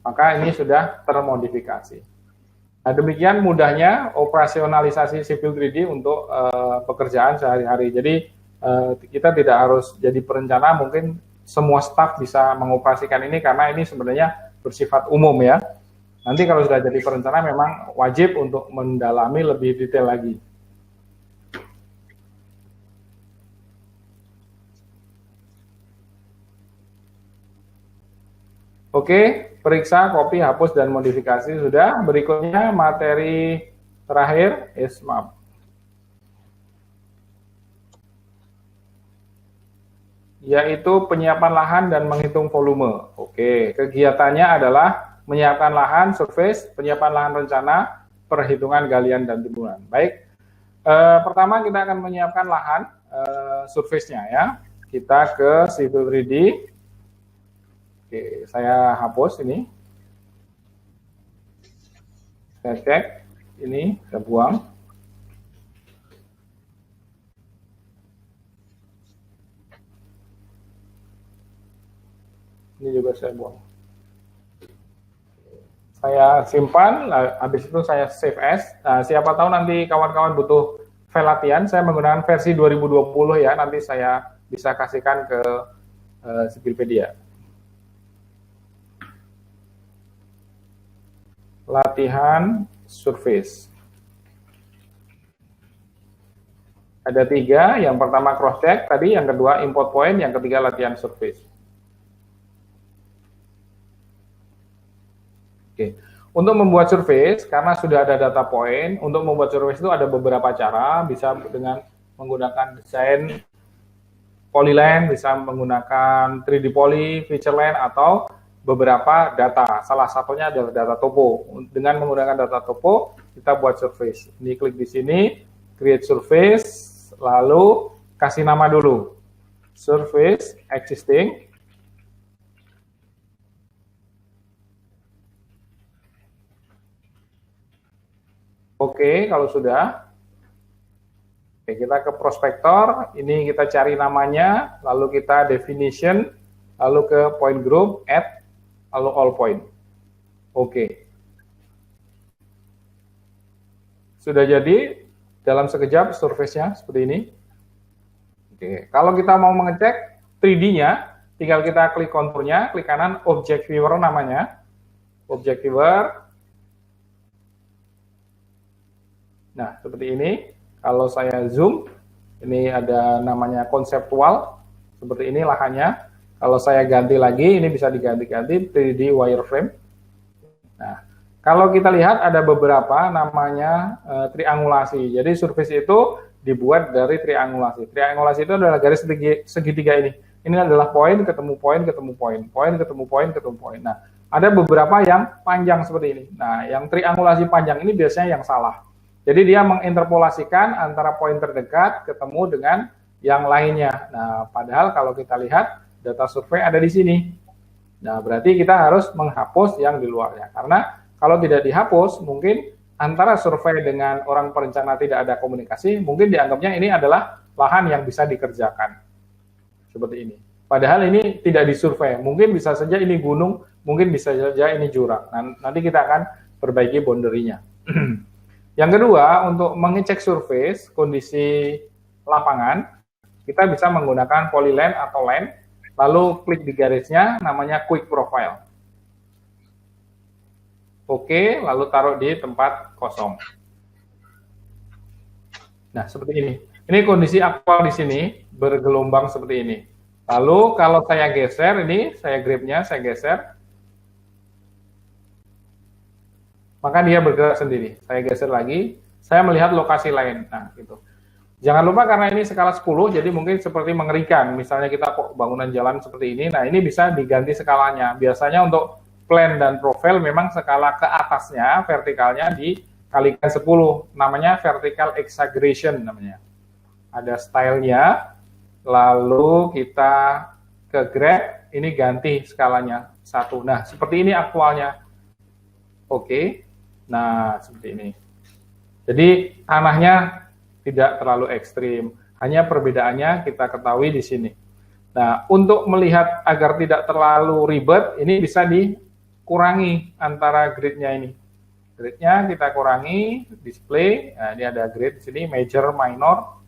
maka ini sudah termodifikasi. Nah, demikian mudahnya operasionalisasi Civil 3D untuk pekerjaan sehari-hari. Jadi kita tidak harus jadi perencana, mungkin semua staf bisa mengoperasikan ini karena ini sebenarnya bersifat umum ya. Nanti kalau sudah jadi perencana memang wajib untuk mendalami lebih detail lagi. Oke, periksa, copy, hapus, dan modifikasi sudah. Berikutnya materi Terakhir, ISMAP. Yaitu penyiapan lahan dan menghitung volume. Oke, kegiatannya adalah menyiapkan lahan, surface, penyiapan lahan rencana, perhitungan galian dan timbunan. Baik, pertama kita akan menyiapkan lahan, surface-nya ya. Kita ke Civil 3D. Oke, saya hapus ini. Saya cek, ini saya buang. Ini juga saya buang. Saya simpan, habis itu saya save as. Nah, siapa tahu nanti kawan-kawan butuh file latihan, saya menggunakan versi 2020 ya, nanti saya bisa kasihkan ke Civilpedia. Latihan surface. Ada 3, yang pertama cross check tadi, yang kedua import point, yang ketiga latihan surface. Oke. Untuk membuat surface, karena sudah ada data point, untuk membuat surface itu ada beberapa cara, bisa dengan menggunakan desain polyline, bisa menggunakan 3D poly, feature line, atau beberapa data. Salah satunya adalah data topo. Dengan menggunakan data topo, kita buat surface. Ini klik di sini, create surface, lalu kasih nama dulu. Surface existing. Oke, kalau sudah, oke, kita ke prospektor, ini kita cari namanya, lalu kita definition, lalu ke point group, add, lalu all point. Oke. Sudah jadi, dalam sekejap surface-nya seperti ini. Oke, kalau kita mau mengecek 3D-nya, tinggal kita klik konturnya, klik kanan, object viewer namanya, object viewer. Nah, seperti ini. Kalau saya zoom, ini ada namanya konseptual. Seperti ini lahannya. Kalau saya ganti lagi, ini bisa diganti-ganti 3D wireframe. Nah, kalau kita lihat ada beberapa namanya triangulasi. Jadi surface itu dibuat dari triangulasi. Triangulasi itu adalah garis segitiga ini. Ini adalah poin, ketemu poin, ketemu poin. Poin, ketemu poin, ketemu poin. Nah, ada beberapa yang panjang seperti ini. Nah, yang triangulasi panjang ini biasanya yang salah. Jadi dia menginterpolasikan antara poin terdekat ketemu dengan yang lainnya. Nah, padahal kalau kita lihat data survei ada di sini. Nah, berarti kita harus menghapus yang di luarnya. Karena kalau tidak dihapus, mungkin antara survei dengan orang perencana tidak ada komunikasi, mungkin dianggapnya ini adalah lahan yang bisa dikerjakan. Seperti ini. Padahal ini tidak disurvei. Mungkin bisa saja ini gunung, mungkin bisa saja ini jurang. Nah, nanti kita akan perbaiki boundary-nya. Yang kedua, untuk mengecek surface, kondisi lapangan, kita bisa menggunakan polyline atau line, lalu klik di garisnya, namanya quick profile. Oke, lalu taruh di tempat kosong. Nah, seperti ini. Ini kondisi aktual di sini, bergelombang seperti ini. Lalu kalau saya geser, ini saya grab-nya, saya geser, maka dia bergerak sendiri. Saya geser lagi, saya melihat lokasi lain. Nah, gitu. Jangan lupa karena ini skala 10, jadi mungkin seperti mengerikan. Misalnya kita kok bangunan jalan seperti ini, nah ini bisa diganti skalanya. Biasanya untuk plan dan profile memang skala ke atasnya, vertikalnya dikalikan 10. Namanya vertical exaggeration namanya. Ada stylenya, lalu kita ke grab, ini ganti skalanya 1. Nah, seperti ini aktualnya. Oke. Nah, seperti ini. Jadi, tanahnya tidak terlalu ekstrim. Hanya perbedaannya kita ketahui di sini. Nah, untuk melihat agar tidak terlalu ribet, ini bisa dikurangi antara grid-nya ini. Grid-nya kita kurangi, display. Nah, ini ada grid di sini, major, minor.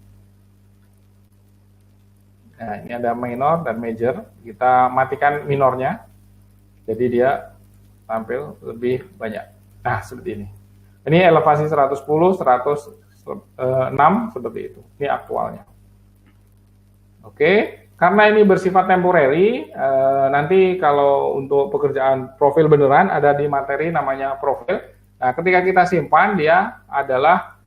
Nah, ini ada minor dan major. Kita matikan minornya. Jadi dia tampil lebih banyak. Nah, seperti ini. Ini elevasi 110, 106, seperti itu. Ini aktualnya. Oke, karena ini bersifat temporary, nanti kalau untuk pekerjaan profil beneran ada di materi namanya profil. Nah, ketika kita simpan, dia adalah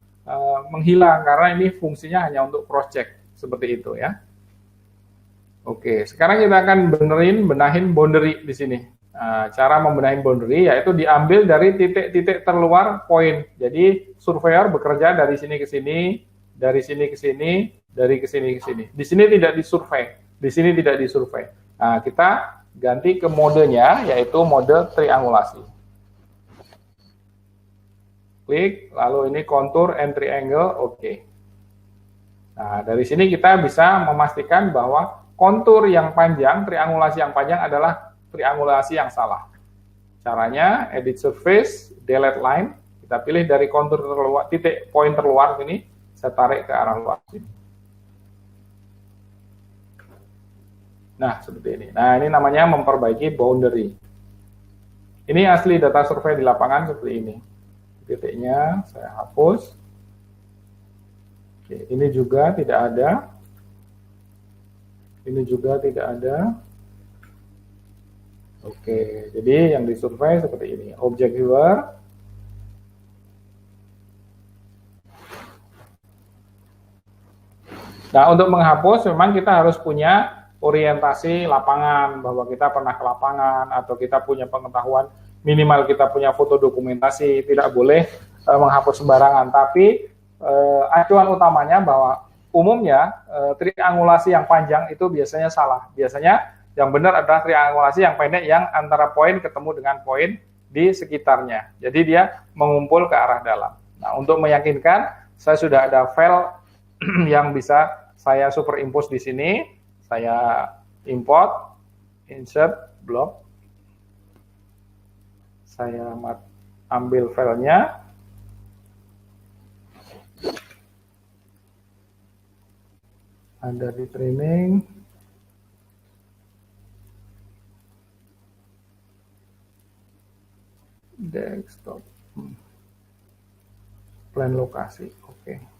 menghilang karena ini fungsinya hanya untuk cross check seperti itu ya. Oke, sekarang kita akan benahin boundary di sini. Nah, cara membenahi boundary yaitu diambil dari titik-titik terluar poin. Jadi surveyor bekerja dari sini ke sini, dari sini ke sini, dari ke sini ke sini. Di sini tidak disurvei, di sini tidak disurvei. Nah, kita ganti ke modenya yaitu mode triangulasi. Klik, lalu ini contour and triangle, oke. Nah, dari sini kita bisa memastikan bahwa kontur yang panjang, triangulasi yang panjang adalah triangulasi yang salah. Caranya, edit surface, delete line, kita pilih dari kontur terluar, titik poin terluar sini, saya tarik ke arah luar sini. Nah, seperti ini. Nah, ini namanya memperbaiki boundary. Ini asli data survei di lapangan seperti ini. Titiknya saya hapus. Oke, ini juga tidak ada. Ini juga tidak ada. Oke, jadi yang disurvei seperti ini. Object viewer. Nah, untuk menghapus memang kita harus punya orientasi lapangan, bahwa kita pernah ke lapangan, atau kita punya pengetahuan, minimal kita punya foto dokumentasi, tidak boleh menghapus sembarangan. Tapi acuan utamanya bahwa umumnya triangulasi yang panjang itu biasanya salah. Biasanya yang benar adalah triangulasi yang pendek yang antara poin ketemu dengan poin di sekitarnya. Jadi dia mengumpul ke arah dalam. Nah, untuk meyakinkan, saya sudah ada file yang bisa saya superimpose di sini. Saya import, insert, block. Saya ambil filenya. Ada di training. Desktop. Plan lokasi, oke.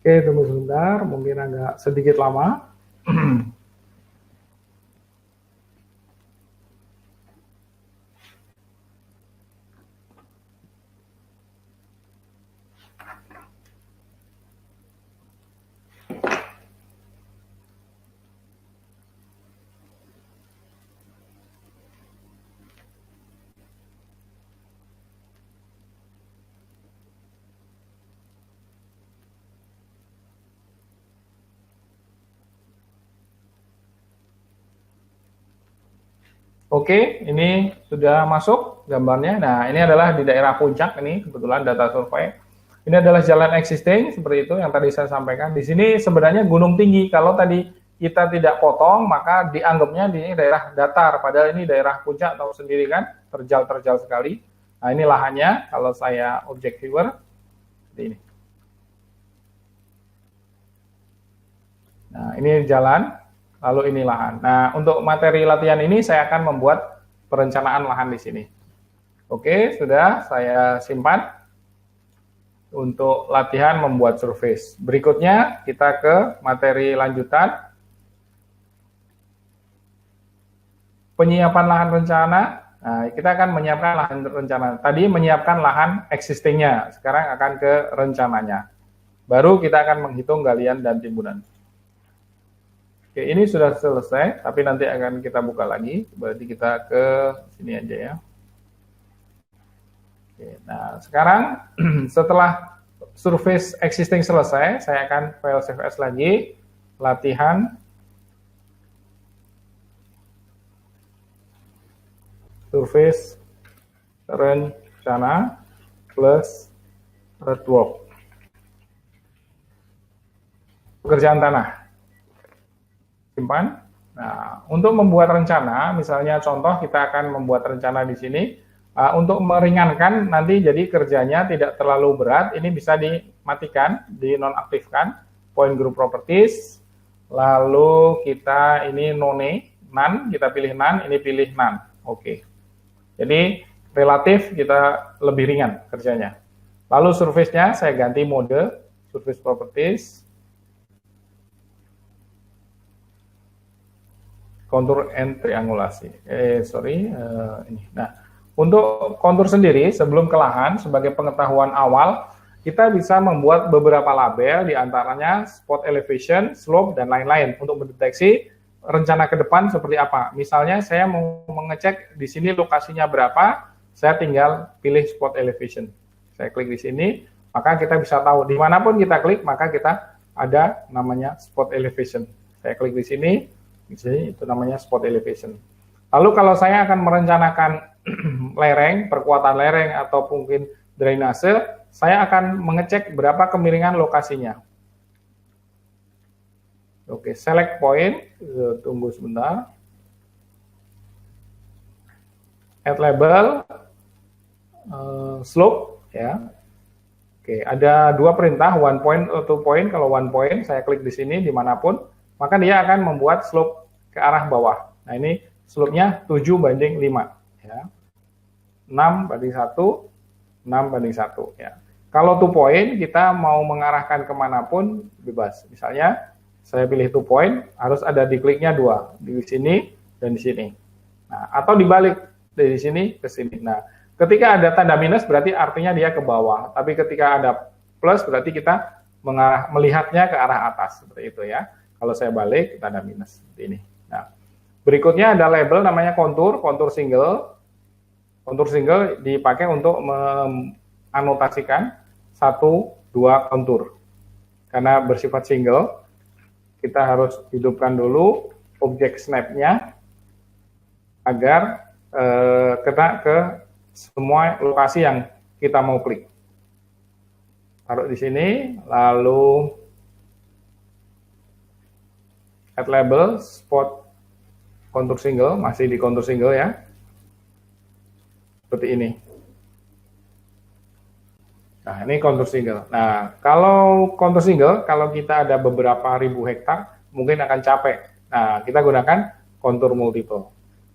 Oke, tunggu sebentar, mungkin agak sedikit lama. Oke, ini sudah masuk gambarnya. Nah, ini adalah di daerah puncak, ini kebetulan data survei. Ini adalah jalan existing, seperti itu yang tadi saya sampaikan. Di sini sebenarnya gunung tinggi. Kalau tadi kita tidak potong, maka dianggapnya di daerah datar. Padahal ini daerah puncak, tahu sendiri kan, terjal-terjal sekali. Nah, ini lahannya, kalau saya object viewer, seperti ini. Nah, ini jalan. Lalu ini lahan. Nah, untuk materi latihan ini saya akan membuat perencanaan lahan di sini. Oke, sudah saya simpan untuk latihan membuat surface. Berikutnya kita ke materi lanjutan. Penyiapan lahan rencana. Nah, kita akan menyiapkan lahan rencana. Tadi menyiapkan lahan existingnya, sekarang akan ke rencananya. Baru kita akan menghitung galian dan timbunan. Oke, ini sudah selesai, tapi nanti akan kita buka lagi. Berarti kita ke sini aja ya. Oke, nah sekarang setelah surface existing selesai, saya akan file save as lagi, latihan, surface rencana plus earthwork. Pekerjaan tanah. Simpan. Nah, untuk membuat rencana, misalnya contoh kita akan membuat rencana di sini untuk meringankan nanti jadi kerjanya tidak terlalu berat. Ini bisa dimatikan, dinonaktifkan. Point group properties. Lalu kita ini none, kita pilih none, ini pilih none. Oke. Jadi relatif kita lebih ringan kerjanya. Lalu surface-nya saya ganti mode, surface properties, kontur and triangulasi. Ini. Nah, untuk kontur sendiri sebelum ke lahan, sebagai pengetahuan awal, kita bisa membuat beberapa label, diantaranya spot elevation, slope, dan lain-lain untuk mendeteksi rencana ke depan seperti apa. Misalnya saya mau mengecek di sini lokasinya berapa, saya tinggal pilih spot elevation. Saya klik di sini, maka kita bisa tahu dimanapun kita klik, maka kita ada namanya spot elevation. Saya klik di sini itu namanya spot elevation. Lalu kalau saya akan merencanakan lereng, perkuatan lereng atau mungkin drainase, saya akan mengecek berapa kemiringan lokasinya. Oke, select point, tunggu sebentar. Add label, slope, ya. Oke, ada dua perintah, 1 point atau 2 point. Kalau 1 point, saya klik di sini dimanapun, maka dia akan membuat slope ke arah bawah. Nah, ini slope-nya 7:5, ya. 6:1, 6:1, ya. Kalau 2 point, kita mau mengarahkan kemanapun, bebas. Misalnya, saya pilih 2 point, harus ada di kliknya 2, di sini dan di sini. Nah, atau dibalik, dari sini ke sini. Nah, ketika ada tanda minus, berarti artinya dia ke bawah. Tapi ketika ada plus, berarti kita melihatnya ke arah atas, seperti itu ya. Kalau saya balik, tanda minus, seperti ini. Nah, berikutnya ada label namanya kontur single. Kontur single dipakai untuk menganotasikan 1-2 kontur. Karena bersifat single, kita harus hidupkan dulu objek snap-nya agar kena ke semua lokasi yang kita mau klik. Taruh di sini, lalu add label, spot kontur single, masih di kontur single ya. Seperti ini. Nah, ini kontur single. Nah, kalau kontur single, kalau kita ada beberapa ribu hektar, mungkin akan capek. Nah, kita gunakan kontur multiple.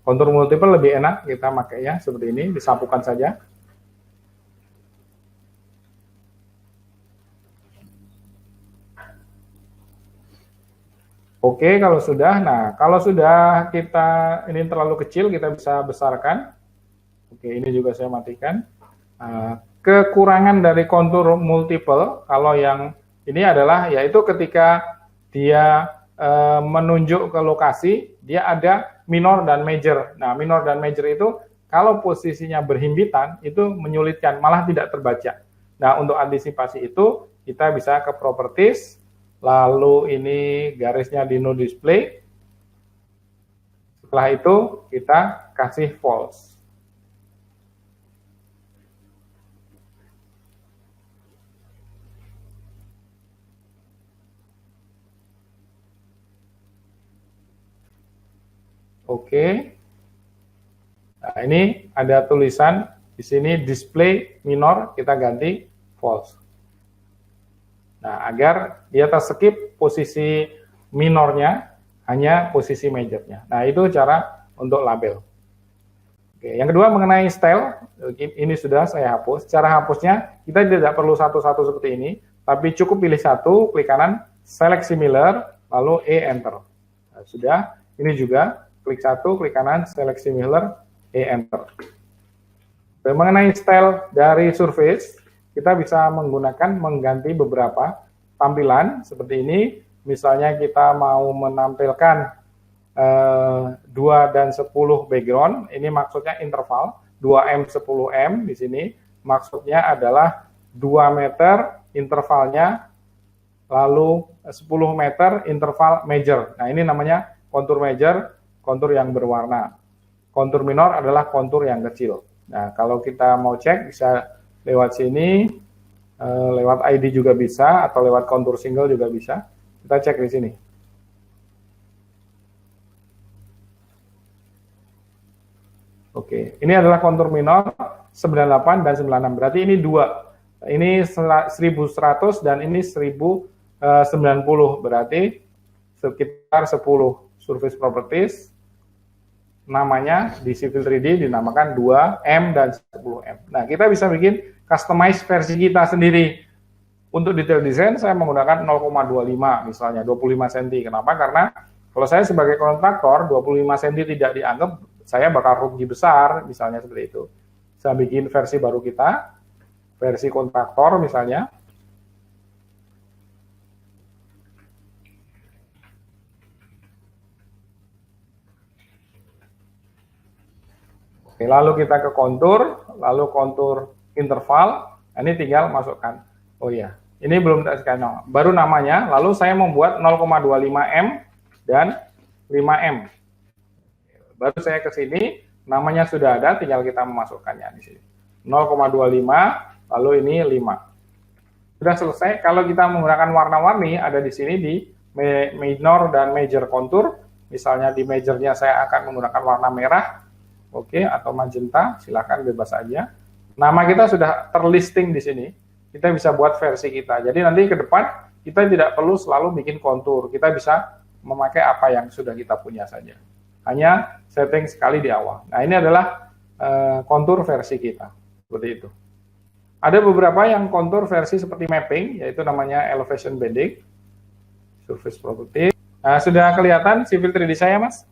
Kontur multiple lebih enak, kita makainya seperti ini, disapukan saja. Oke, kalau sudah, nah kalau sudah kita, ini terlalu kecil, kita bisa besarkan. Oke, ini juga saya matikan. Nah, kekurangan dari kontur multiple, kalau yang ini adalah, yaitu ketika dia menunjuk ke lokasi, dia ada minor dan major. Nah, minor dan major itu, kalau posisinya berhimpitan, itu menyulitkan, malah tidak terbaca. Nah, untuk antisipasi itu, kita bisa ke properties, lalu ini garisnya di no display. Setelah itu kita kasih false. Oke. Nah, ini ada tulisan di sini display minor, kita ganti false. Nah, agar dia terskip posisi minornya, hanya posisi majornya. Nah, itu cara untuk label. Oke, yang kedua mengenai style, ini sudah saya hapus. Cara hapusnya, kita tidak perlu satu-satu seperti ini, tapi cukup pilih satu, klik kanan, select similar, lalu enter. Nah, sudah, ini juga, klik satu, klik kanan, select similar, enter. Dan mengenai style dari surface, kita bisa mengganti beberapa tampilan seperti ini. Misalnya kita mau menampilkan 2 dan 10 background, ini maksudnya interval 2M 10M di sini, maksudnya adalah 2 meter intervalnya, lalu 10 meter interval major. Nah, ini namanya kontur major, kontur yang berwarna. Kontur minor adalah kontur yang kecil. Nah, kalau kita mau cek, bisa lewat sini, lewat ID juga bisa, atau lewat kontur single juga bisa. Kita cek di sini. Oke, ini adalah kontur minor 98 dan 96. Berarti ini 2. Ini 1100 dan ini 1090. Berarti sekitar 10. Surface properties. namanya di Civil 3D dinamakan 2M dan 10M. Nah, kita bisa bikin customize versi kita sendiri. Untuk detail desain saya menggunakan 0,25 misalnya, 25 cm. Kenapa? Karena kalau saya sebagai kontraktor 25 cm tidak dianggap, saya bakal rugi besar, misalnya seperti itu. Saya bikin versi baru kita, versi kontraktor misalnya. Oke, lalu kita ke kontur, lalu kontur interval. Ini tinggal masukkan. Oh iya, ini belum tak scan, baru namanya. Lalu saya membuat 0,25M dan 5M. Baru saya ke sini, namanya sudah ada, tinggal kita memasukkannya di sini. 0,25, lalu ini 5. Sudah selesai. Kalau kita menggunakan warna-warni, ada di sini di minor dan major kontur. Misalnya di majornya saya akan menggunakan warna merah, oke, atau magenta, silahkan bebas aja. Nama kita sudah terlisting di sini. Kita bisa buat versi kita. Jadi nanti ke depan kita tidak perlu selalu bikin kontur. Kita bisa memakai apa yang sudah kita punya saja. Hanya setting sekali di awal. Nah, ini adalah kontur versi kita. Seperti itu. Ada beberapa yang kontur versi seperti mapping, yaitu namanya elevation bending, surface property. Nah, sudah kelihatan Civil 3D saya, Mas?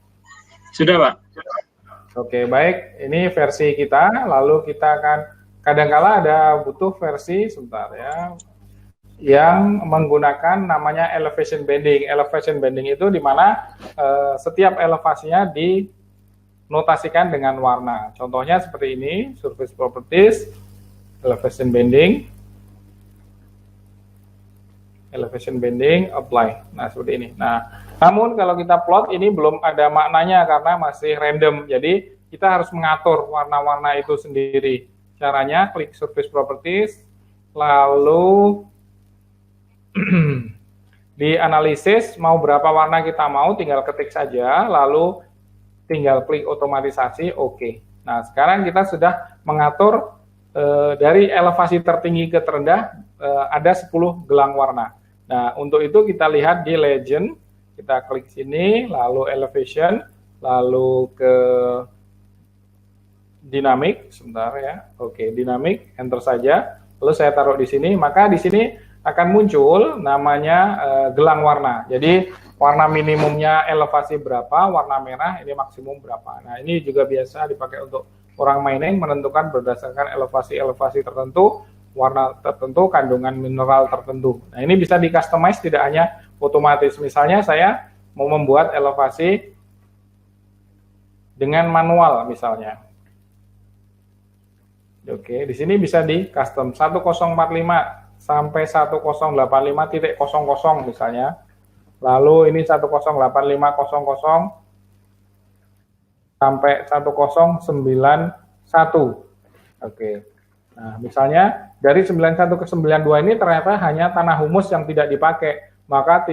Sudah, Pak. Oke, baik. Ini versi kita. Lalu kita akan kadangkala ada butuh versi sebentar ya, yang menggunakan namanya elevation bending. Elevation bending itu di mana setiap elevasinya dinotasikan dengan warna. Contohnya seperti ini, surface properties, elevation bending, apply. Nah, seperti ini. Nah, namun kalau kita plot ini belum ada maknanya karena masih random. Jadi kita harus mengatur warna-warna itu sendiri. Caranya klik surface properties, lalu di analisis mau berapa warna kita mau, tinggal ketik saja, lalu tinggal klik otomatisasi, oke. Nah, sekarang kita sudah mengatur dari elevasi tertinggi ke terendah ada 10 gelang warna. Nah, untuk itu kita lihat di legend, kita klik sini, lalu elevation, lalu ke dinamik, sebentar ya. Oke, dinamik, enter saja. Lalu saya taruh di sini, maka di sini akan muncul namanya gelang warna. Jadi warna minimumnya elevasi berapa, warna merah ini maksimum berapa. Nah, ini juga biasa dipakai untuk orang mining menentukan berdasarkan elevasi-elevasi tertentu, warna tertentu, kandungan mineral tertentu. Nah, ini bisa di customize tidak hanya otomatis. Misalnya saya mau membuat elevasi dengan manual misalnya. Oke, di sini bisa di custom 1045 sampai 1085.00 misalnya. Lalu ini 1085.00 sampai 1091. Oke. Nah, misalnya dari 91 ke 92 ini ternyata hanya tanah humus yang tidak dipakai, maka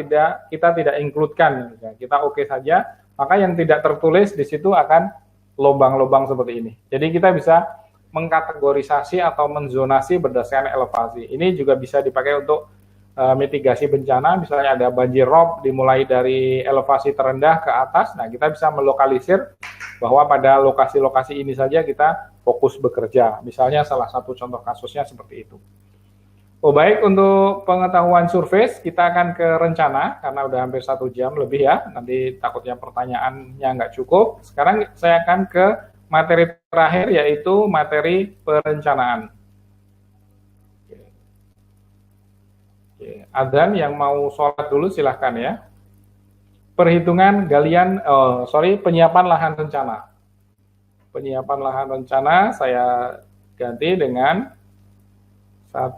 kita tidak include-kan. Kita oke saja, maka yang tidak tertulis di situ akan lubang-lubang seperti ini. Jadi kita bisa mengkategorisasi atau menzonasi berdasarkan elevasi. Ini juga bisa dipakai untuk mitigasi bencana, misalnya ada banjir rob dimulai dari elevasi terendah ke atas. Nah, kita bisa melokalisir bahwa pada lokasi-lokasi ini saja kita fokus bekerja. Misalnya salah satu contoh kasusnya seperti itu. Oh, baik, untuk pengetahuan surface kita akan ke rencana karena udah hampir 1 jam lebih ya. Nanti takutnya pertanyaannya nggak cukup. Sekarang saya akan ke materi terakhir, yaitu materi perencanaan. Adzan yang mau sholat dulu silahkan ya. Penyiapan lahan rencana. Penyiapan lahan rencana saya ganti dengan 1,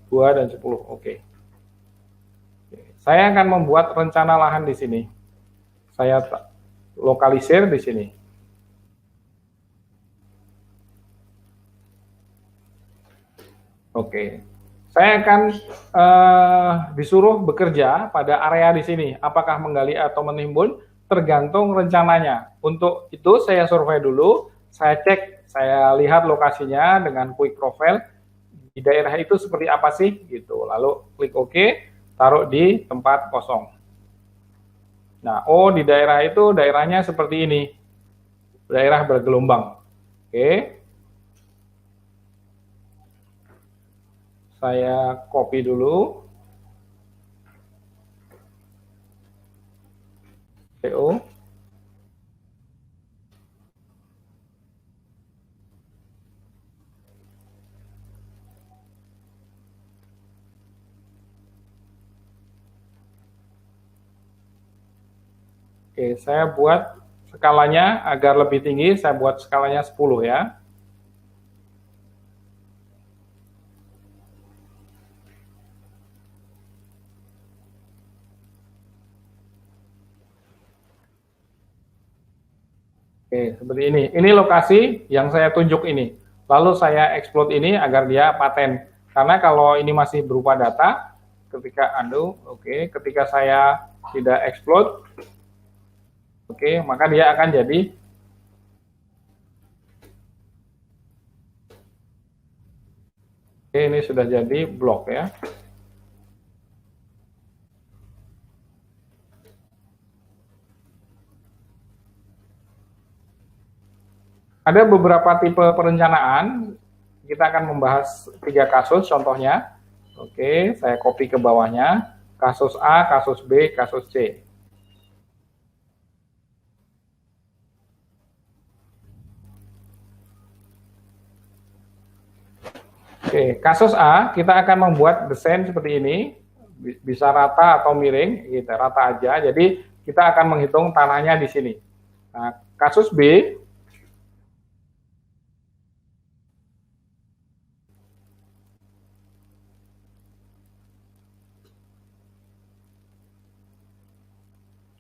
2, dan 10. Oke. Saya akan membuat rencana lahan di sini. Saya lokalisir di sini. Oke, saya akan disuruh bekerja pada area di sini. Apakah menggali atau menimbun, tergantung rencananya. Untuk itu saya survei dulu, saya cek, saya lihat lokasinya dengan quick profile di daerah itu seperti apa sih, gitu. Lalu klik OK, taruh di tempat kosong. Nah, oh di daerah itu daerahnya seperti ini. daerah bergelombang. Oke. Saya copy dulu. PO. Oke, saya buat skalanya agar lebih tinggi, saya buat skalanya 10 ya. Oke, seperti ini. Ini lokasi yang saya tunjuk ini. Lalu saya explode ini agar dia paten. Karena kalau ini masih berupa data, ketika ketika saya tidak explode, maka dia akan jadi ini sudah jadi blok ya. Ada beberapa tipe perencanaan, kita akan membahas 3 kasus contohnya. Oke, saya copy ke bawahnya, kasus A, kasus B, kasus C. Oke, kasus A, kita akan membuat desain seperti ini, bisa rata atau miring, gitu, rata aja. Jadi, kita akan menghitung tanahnya di sini. Nah, kasus B,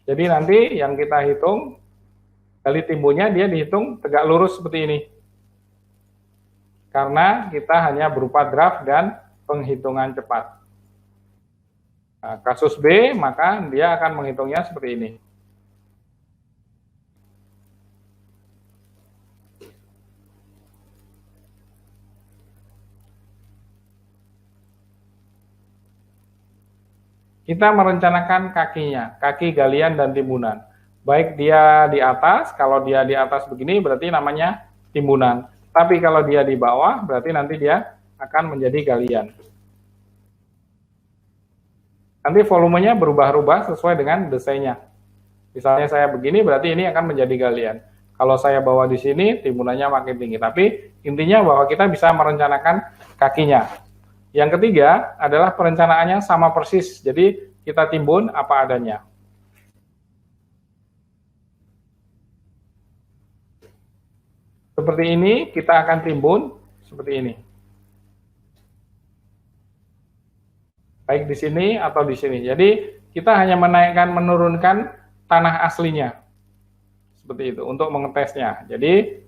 jadi nanti yang kita hitung, kali timbunnya dia dihitung tegak lurus seperti ini. Karena kita hanya berupa draft dan penghitungan cepat. Nah, kasus B, maka dia akan menghitungnya seperti ini. Kita merencanakan kakinya, kaki galian dan timbunan. Baik dia di atas, kalau dia di atas begini berarti namanya timbunan. Tapi kalau dia di bawah berarti nanti dia akan menjadi galian. Nanti volumenya berubah-ubah sesuai dengan desainnya. Misalnya saya begini berarti ini akan menjadi galian. Kalau saya bawa di sini timbunannya makin tinggi. Tapi intinya bahwa kita bisa merencanakan kakinya. Yang ketiga adalah perencanaannya sama persis, jadi kita timbun apa adanya. Seperti ini, kita akan timbun seperti ini. Baik di sini atau di sini. Jadi kita hanya menaikkan, menurunkan tanah aslinya. Seperti itu, untuk mengetesnya. Jadi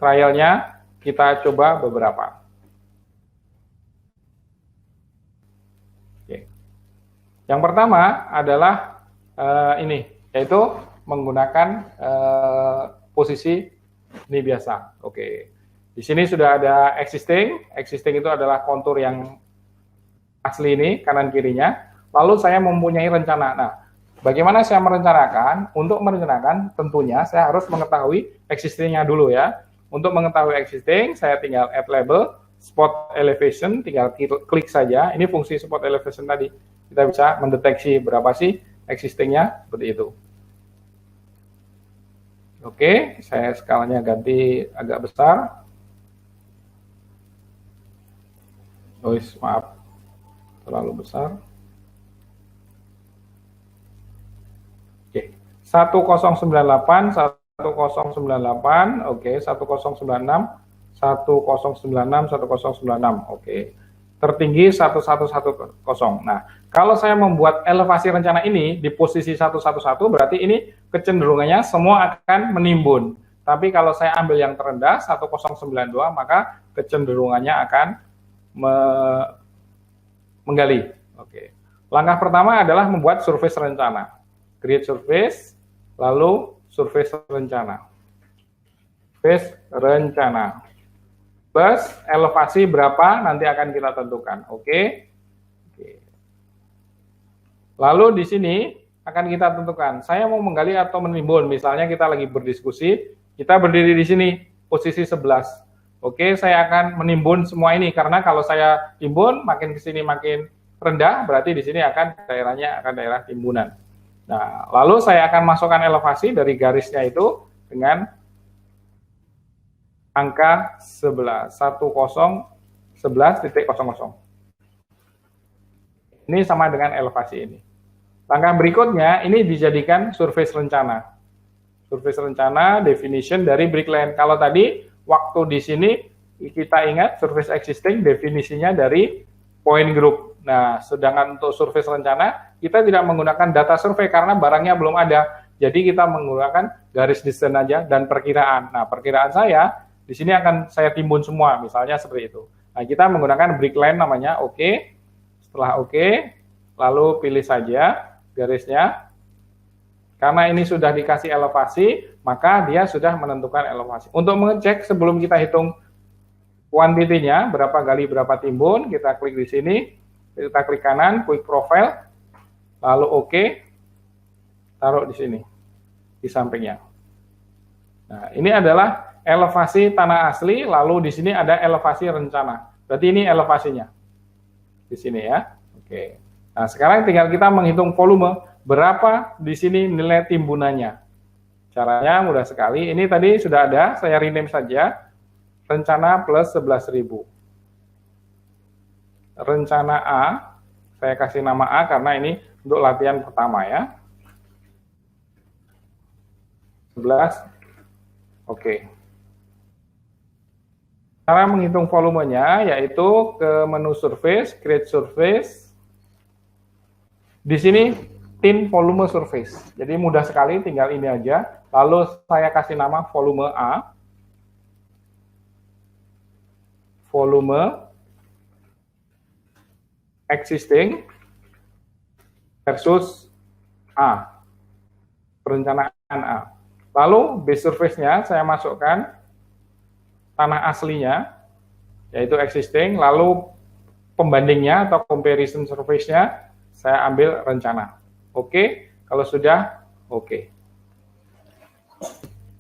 trialnya kita coba beberapa. Yang pertama adalah ini, yaitu menggunakan posisi ini biasa. Oke, di sini sudah ada existing itu adalah kontur yang asli ini, kanan kirinya. Lalu saya mempunyai rencana. Nah, bagaimana saya merencanakan? Untuk merencanakan tentunya saya harus mengetahui existingnya dulu ya. Untuk mengetahui existing, saya tinggal add label, spot elevation, tinggal klik saja. Ini fungsi spot elevation tadi. Kita bisa mendeteksi berapa sih existingnya, seperti itu. Oke, saya skalanya ganti agak besar. Maaf, terlalu besar. Oke, 1098, 1098, oke, 1096, 1096, 1096, oke. Tertinggi 1110. Nah, kalau saya membuat elevasi rencana ini di posisi 111, berarti ini kecenderungannya semua akan menimbun. Tapi kalau saya ambil yang terendah 1092, maka kecenderungannya akan menggali. Oke. Langkah pertama adalah membuat survei rencana. Create survei, lalu survei rencana. Survei rencana. Plus elevasi berapa nanti akan kita tentukan. Oke. Lalu di sini akan kita tentukan. Saya mau menggali atau menimbun. Misalnya kita lagi berdiskusi, kita berdiri di sini, posisi 11. Oke, saya akan menimbun semua ini, karena kalau saya timbun, makin ke sini makin rendah, berarti di sini akan daerahnya akan daerah timbunan. Nah, lalu saya akan masukkan elevasi dari garisnya itu dengan angka 11, 11.00. Ini sama dengan elevasi ini. Langkah berikutnya, ini dijadikan surface rencana. Surface rencana, definition dari brickland. Kalau tadi, waktu di sini, kita ingat surface existing, definisinya dari point group. Nah, sedangkan untuk surface rencana, kita tidak menggunakan data survei karena barangnya belum ada. Jadi kita menggunakan garis desain aja dan perkiraan. Nah, perkiraan saya, di sini akan saya timbun semua, misalnya seperti itu. Nah, kita menggunakan brickland namanya, oke. Setelah oke, lalu pilih saja garisnya. Karena ini sudah dikasih elevasi, maka dia sudah menentukan elevasi. Untuk mengecek sebelum kita hitung kuantitinya, berapa gali berapa timbun, kita klik di sini, kita klik kanan, quick profile, lalu oke, taruh di sini, di sampingnya. Nah, ini adalah elevasi tanah asli, lalu di sini ada elevasi rencana. Berarti ini elevasinya. Di sini ya. Oke. Nah, sekarang tinggal kita menghitung volume, berapa di sini nilai timbunannya. Caranya mudah sekali. Ini tadi sudah ada, saya rename saja. Rencana plus 11.000. Rencana A, saya kasih nama A karena ini untuk latihan pertama ya. 11. Oke. Cara menghitung volumenya yaitu ke menu surface, create surface. Di sini tin volume surface. Jadi mudah sekali, tinggal ini aja. Lalu saya kasih nama volume A. Volume existing versus A. Perencanaan A. Lalu base surface-nya saya masukkan tanah aslinya, yaitu existing, lalu pembandingnya atau comparison surface-nya, saya ambil rencana. Oke, kalau sudah, oke.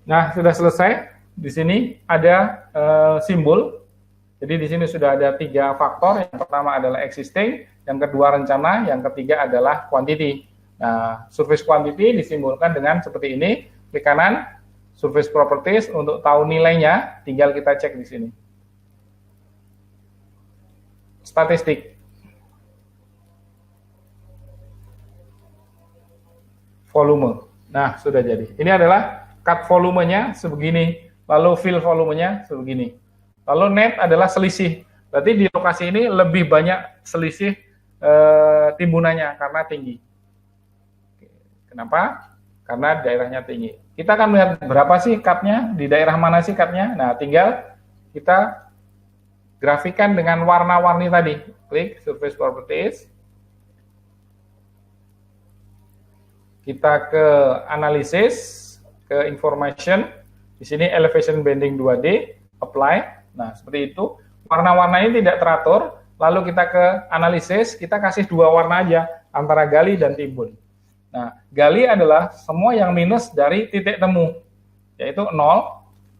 Nah, sudah selesai. Di sini ada simbol. Jadi di sini sudah ada 3 faktor. Yang pertama adalah existing, yang kedua rencana, yang ketiga adalah quantity. Nah, surface quantity disimbolkan dengan seperti ini. Klik kanan, surface properties, untuk tahu nilainya, tinggal kita cek di sini. Statistik. Volume. Nah, sudah jadi. Ini adalah cut volumenya sebegini, lalu fill volumenya sebegini. Lalu net adalah selisih. Berarti di lokasi ini lebih banyak selisih timbunannya karena tinggi. Kenapa? Karena daerahnya tinggi. Kita akan melihat berapa sih cut-nya, di daerah mana sih cut-nya. Nah, tinggal kita grafikan dengan warna-warni tadi. Klik surface properties. Kita ke analisis, ke information. Di sini elevation bending 2D, apply. Nah, seperti itu. Warna-warnanya tidak teratur. Lalu kita ke analisis, kita kasih 2 warna aja, antara gali dan timbun. Nah, gali adalah semua yang minus dari titik temu, yaitu 0,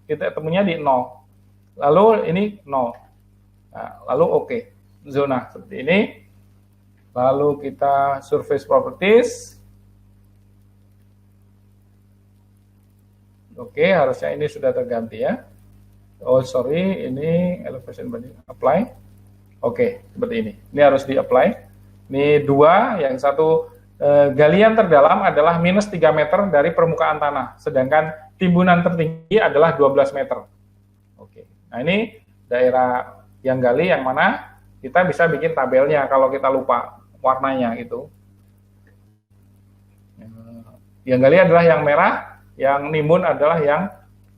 titik temunya di 0. Lalu ini 0. Nah, lalu oke. Zona seperti ini. Lalu kita surface properties. Oke, harusnya ini sudah terganti ya. Oh, sorry, ini elevation banding apply. Oke, seperti ini. Ini harus di-apply. Ini 2, yang satu galian terdalam adalah minus 3 meter dari permukaan tanah, sedangkan timbunan tertinggi adalah 12 meter. Oke. Nah, ini daerah yang gali yang mana kita bisa bikin tabelnya kalau kita lupa warnanya itu. Yang gali adalah yang merah, yang nimbun adalah yang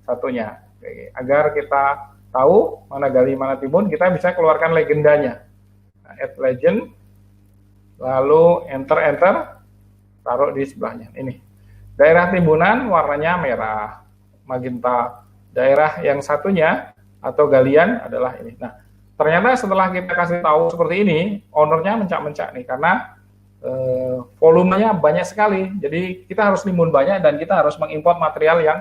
satunya. Oke. Agar kita tahu mana gali, mana timbun, kita bisa keluarkan legendanya. Nah, add legend. Lalu enter, taruh di sebelahnya. Ini. Daerah timbunan warnanya merah, magenta. Daerah yang satunya atau galian adalah ini. Nah, ternyata setelah kita kasih tahu seperti ini, ownernya mencak-mencak nih, karena volumenya banyak sekali. Jadi kita harus nimbun banyak dan kita harus mengimport material yang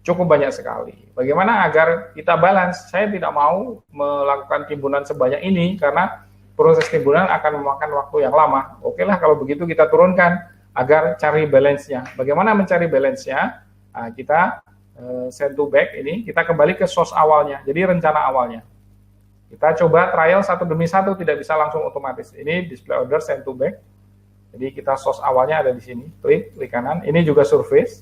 cukup banyak sekali. Bagaimana agar kita balance? Saya tidak mau melakukan timbunan sebanyak ini karena proses timbunan akan memakan waktu yang lama. Oke lah kalau begitu kita turunkan agar cari balance-nya. Bagaimana mencari balance-nya? Nah, kita send to back ini, kita kembali ke source awalnya, jadi rencana awalnya. Kita coba trial satu demi satu, tidak bisa langsung otomatis. Ini display order send to back. Jadi kita source awalnya ada di sini, klik kanan. Ini juga surface,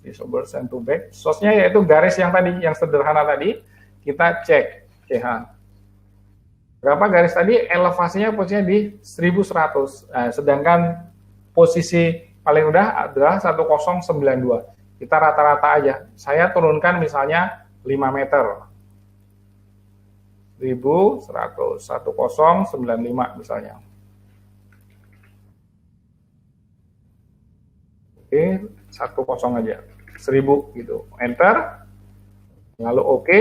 display send to back. Source-nya yaitu garis yang tadi, yang sederhana tadi. Kita cek CH. Berapa garis tadi? Elevasinya posisinya di 1100. Nah, sedangkan posisi paling rendah adalah 1092. Kita rata-rata aja. Saya turunkan misalnya 5 meter. 1100, 1095 misalnya. Oke, 10 aja. 1000 gitu. Enter. Lalu oke.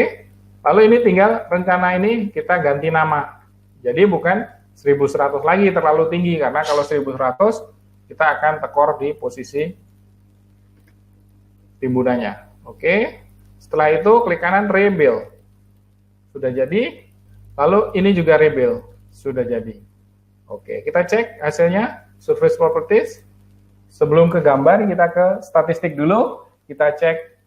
Lalu ini tinggal rencana ini kita ganti nama. Jadi bukan 1100 lagi, terlalu tinggi karena kalau 1100 kita akan tekor di posisi timbunannya. Oke. Setelah itu klik kanan rebuild. Sudah jadi. Lalu ini juga rebuild. Sudah jadi. Oke, kita cek hasilnya surface properties. Sebelum ke gambar kita ke statistik dulu, kita cek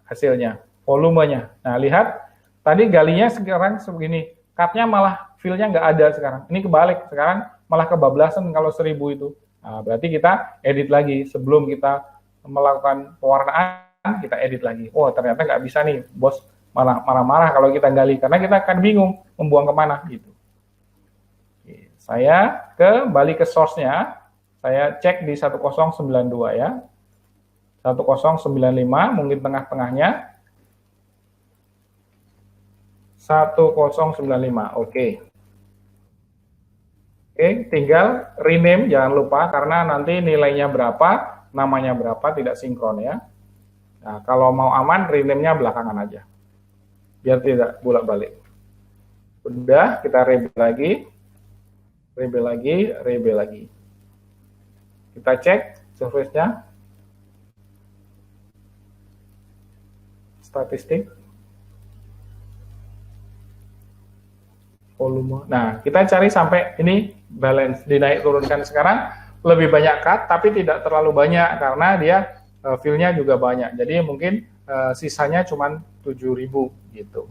hasilnya, volumenya. Nah, lihat tadi galinya sekarang segini. Cut-nya malah fill-nya nggak ada sekarang. Ini kebalik, sekarang malah kebablasan kalau 1000 itu. Nah, berarti kita edit lagi sebelum kita melakukan pewarnaan, kita edit lagi. Oh, ternyata nggak bisa nih, bos malah marah-marah kalau kita gali, karena kita akan bingung membuang kemana gitu. Oke, saya kembali ke source-nya, saya cek di 1092 ya. 1095, mungkin tengah-tengahnya. 1095, oke. Oke, tinggal rename, jangan lupa, karena nanti nilainya berapa, namanya berapa, tidak sinkron ya. Nah, kalau mau aman, rename-nya belakangan aja. Biar tidak bolak-balik. Udah, kita rebuild lagi. Rebuild lagi. Kita cek surface-nya. Statistik. Volume. Nah, kita cari sampai ini balance. Dinaik turunkan sekarang. Lebih banyak cut, tapi tidak terlalu banyak karena dia fill-nya juga banyak. Jadi mungkin sisanya cuma 7.000 gitu.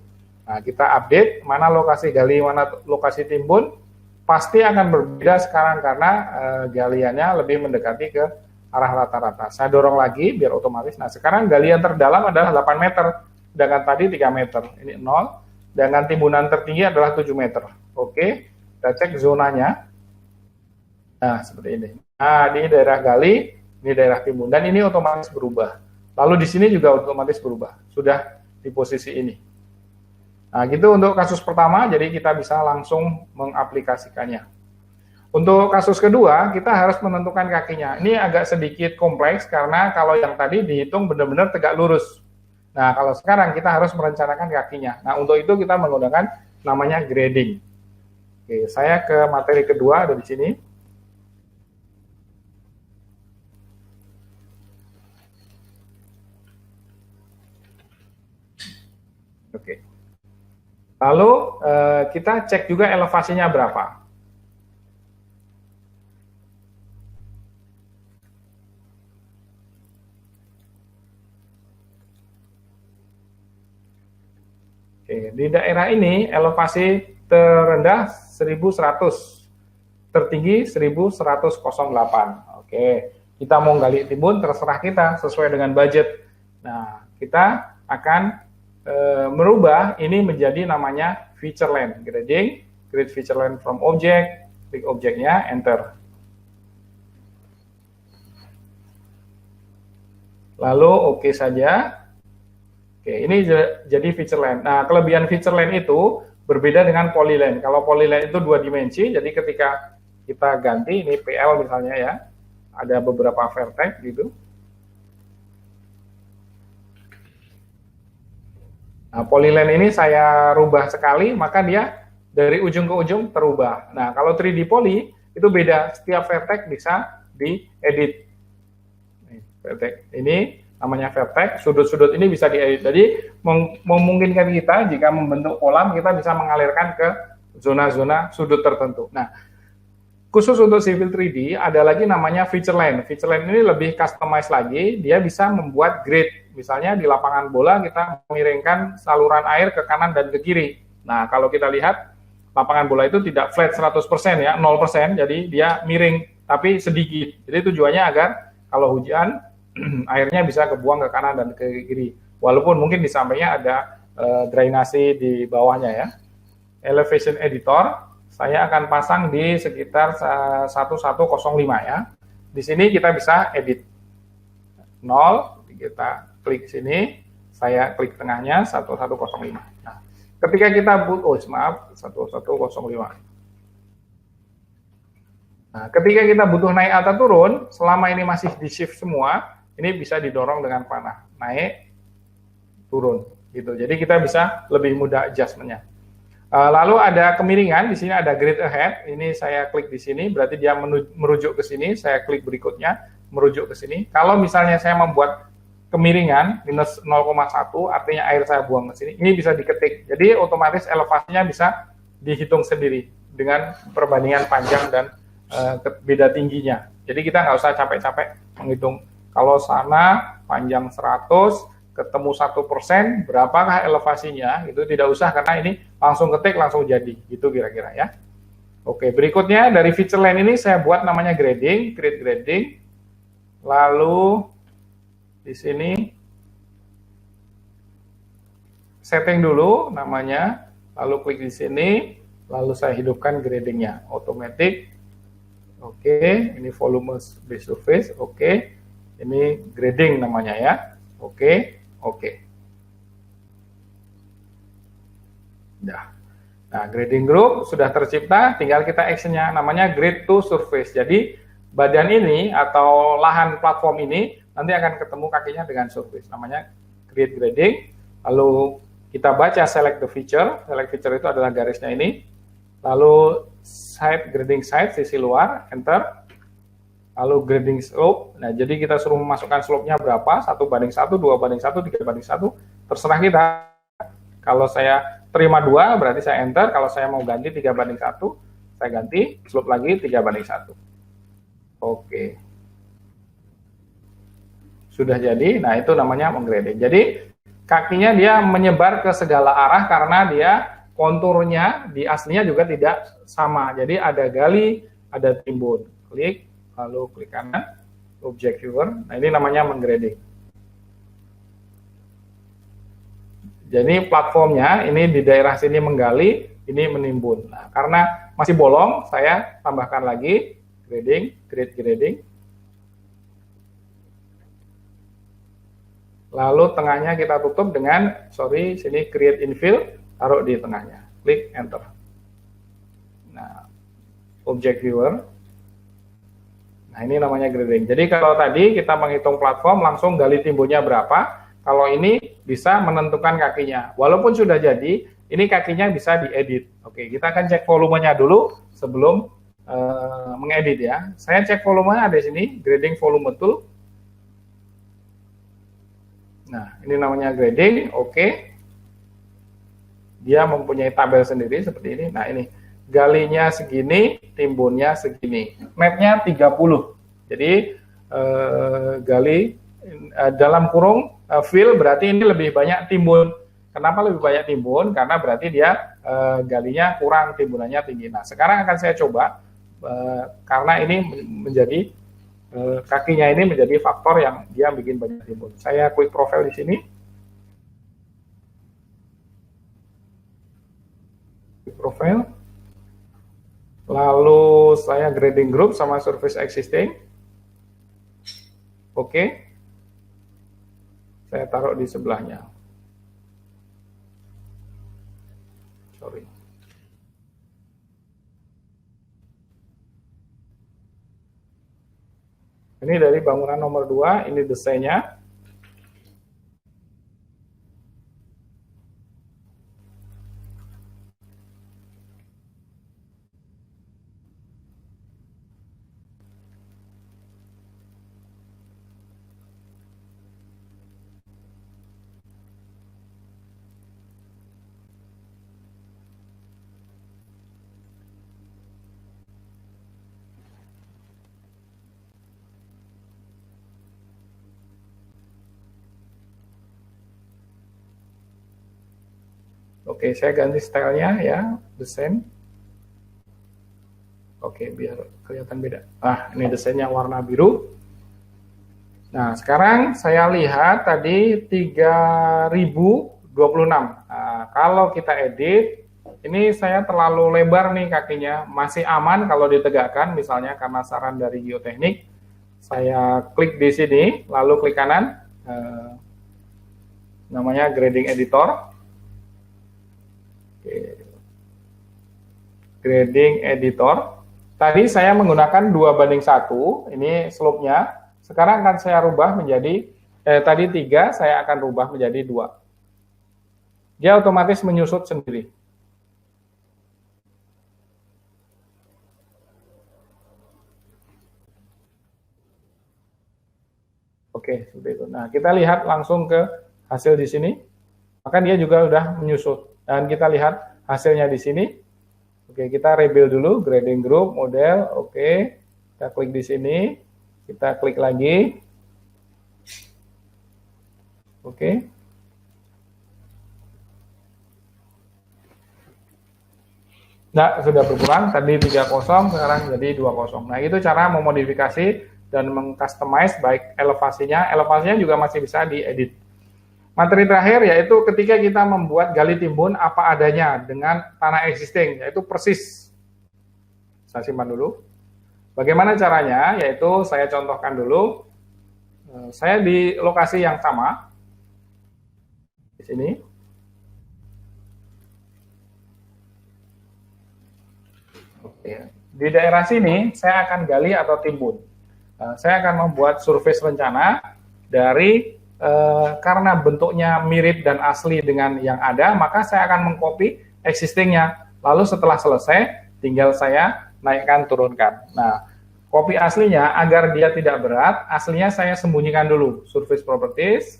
Nah, kita update mana lokasi gali, mana lokasi timbun. Pasti akan berbeda sekarang karena galiannya lebih mendekati ke arah rata-rata. Saya dorong lagi biar otomatis. Nah, sekarang galian terdalam adalah 8 meter. Sedangkan tadi 3 meter. Ini 0. Dengan timbunan tertinggi adalah 7 meter. Oke, kita cek zonanya. Nah, seperti ini. Nah, di daerah gali, ini daerah timbun, dan ini otomatis berubah. Lalu di sini juga otomatis berubah. Sudah di posisi ini. Nah, gitu untuk kasus pertama, jadi kita bisa langsung mengaplikasikannya. Untuk kasus kedua, kita harus menentukan kakinya. Ini agak sedikit kompleks, karena kalau yang tadi dihitung benar-benar tegak lurus. Nah, kalau sekarang kita harus merencanakan kakinya. Nah, untuk itu kita menggunakan namanya grading. Oke, saya ke materi kedua, ada di sini. Oke. Lalu kita cek juga elevasinya berapa. Oke, di daerah ini elevasi terendah 1100, tertinggi 1108. Oke, kita mau gali timbun terserah kita sesuai dengan budget. Nah, kita akan merubah ini menjadi namanya feature line. Grading, create feature line from object, klik objeknya, enter. Lalu oke saja. Oke, ini jadi feature line. Nah, kelebihan feature line itu berbeda dengan polyline. Kalau polyline itu 2 dimensi, jadi ketika kita ganti, ini PL misalnya ya, ada beberapa vertex gitu. Nah, polyline ini saya rubah sekali, maka dia dari ujung ke ujung terubah. Nah, kalau 3D poly, itu beda. Setiap vertex bisa diedit. Vertex ini namanya vertex, sudut-sudut ini bisa diedit. Jadi memungkinkan kita jika membentuk kolam, kita bisa mengalirkan ke zona-zona sudut tertentu. Nah, khusus untuk Civil 3D ada lagi namanya feature line. Feature line ini lebih customize lagi, dia bisa membuat grid. Misalnya di lapangan bola kita miringkan saluran air ke kanan dan ke kiri. Nah, kalau kita lihat lapangan bola itu tidak flat 100% ya, 0%, jadi dia miring tapi sedikit. Jadi tujuannya agar kalau hujan airnya bisa kebuang ke kanan dan ke kiri. Walaupun mungkin di sampingnya ada drainasi di bawahnya ya. Elevation editor saya akan pasang di sekitar 1105 ya. Di sini kita bisa edit 0, kita klik sini, saya klik tengahnya 1105. Nah, ketika kita butuh, maaf 1105. Nah, ketika kita butuh naik atau turun, selama ini masih di shift semua, ini bisa didorong dengan panah, naik, turun, gitu. Jadi kita bisa lebih mudah adjustment-nya. Lalu ada kemiringan, di sini ada grid ahead, ini saya klik di sini, berarti dia merujuk ke sini, saya klik berikutnya, merujuk ke sini. Kalau misalnya saya membuat kemiringan, minus 0,1, artinya air saya buang ke sini, ini bisa diketik. Jadi otomatis elevasinya bisa dihitung sendiri, dengan perbandingan panjang dan beda tingginya. Jadi kita nggak usah capek-capek menghitung. Kalau sana panjang 100, ketemu 1%, berapakah elevasinya? Itu tidak usah karena ini langsung ketik, langsung jadi. Gitu kira-kira ya. Oke, berikutnya dari feature line ini saya buat namanya grading, create grading. Lalu di sini setting dulu namanya, lalu klik di sini, lalu saya hidupkan gradingnya, automatic. Oke, ini volume base surface, oke. Ini grading namanya ya. Oke. Nah, grading group sudah tercipta, tinggal kita actionnya namanya grade to surface. Jadi badan ini atau lahan platform ini nanti akan ketemu kakinya dengan surface. Namanya create grading. Lalu kita baca select the feature. Select feature itu adalah garisnya ini. Lalu side grading side sisi luar, enter. Lalu grading slope. Nah, jadi kita suruh memasukkan slope-nya berapa? 1:1, 2:1, 3:1, terserah kita. Kalau saya terima 2, berarti saya enter. Kalau saya mau ganti 3:1, saya ganti slope lagi 3:1. Oke. Sudah jadi. Nah, itu namanya menggrading. Jadi kakinya dia menyebar ke segala arah karena dia konturnya di aslinya juga tidak sama. Jadi ada gali, ada timbun. Klik. Lalu klik kanan, object viewer. Nah, ini namanya menggrading. Jadi platformnya ini di daerah sini menggali, ini menimbun. Nah, karena masih bolong, saya tambahkan lagi grading, create grading. Lalu tengahnya kita tutup dengan, sini create infill, taruh di tengahnya. Klik enter. Nah, object viewer. Nah, ini namanya grading. Jadi kalau tadi kita menghitung platform langsung gali timbunnya berapa, kalau ini bisa menentukan kakinya. Walaupun sudah jadi, ini kakinya bisa diedit. Oke, kita akan cek volumenya dulu sebelum mengedit ya. Saya cek volumenya ada di sini, grading volume tool. Nah, ini namanya grading, oke. Dia mempunyai tabel sendiri seperti ini. Nah, ini galinya segini, timbunnya segini. Netnya 30. Jadi gali dalam kurung fill berarti ini lebih banyak timbun. Kenapa lebih banyak timbun? Karena berarti dia galinya kurang, timbunannya tinggi. Nah, sekarang akan saya coba karena ini menjadi kakinya ini menjadi faktor yang dia bikin banyak timbun. Saya quick profile di sini. Quick profile. Lalu saya grading group sama surface existing. Oke. Saya taruh di sebelahnya. Sorry. Ini dari bangunan nomor 2, ini desainnya. Oke, saya ganti stylenya ya, desain. Oke, biar kelihatan beda. Ah, ini desainnya warna biru. Nah, sekarang saya lihat tadi 3026. Nah, kalau kita edit, ini saya terlalu lebar nih kakinya. Masih aman kalau ditegakkan, misalnya karena saran dari Geoteknik. Saya klik di sini, lalu klik kanan, namanya Grading Editor. Grading Editor. Tadi saya menggunakan 2:1, ini slope-nya. Sekarang akan saya rubah menjadi, tadi 3, saya akan rubah menjadi 2. Dia otomatis menyusut sendiri. Oke, seperti itu. Nah, kita lihat langsung ke hasil di sini. Maka dia juga sudah menyusut. Dan kita lihat hasilnya di sini. Oke, kita rebuild dulu, grading group, model. Oke, kita klik di sini. Kita klik lagi. Oke. Nah, sudah berkurang. Tadi 30, sekarang jadi 20. Nah, itu cara memodifikasi dan mengcustomize baik elevasinya. Elevasinya juga masih bisa diedit. Materi terakhir yaitu ketika kita membuat gali timbun apa adanya dengan tanah existing, yaitu persis. Saya simpan dulu. Bagaimana caranya? Yaitu saya contohkan dulu. Saya di lokasi yang sama. Di sini. Oke. Di daerah sini saya akan gali atau timbun. Saya akan membuat surface rencana dari karena bentuknya mirip dan asli dengan yang ada, maka saya akan mengcopy existingnya. Lalu setelah selesai, tinggal saya naikkan, turunkan. Nah, copy aslinya agar dia tidak berat, aslinya saya sembunyikan dulu. Surface properties.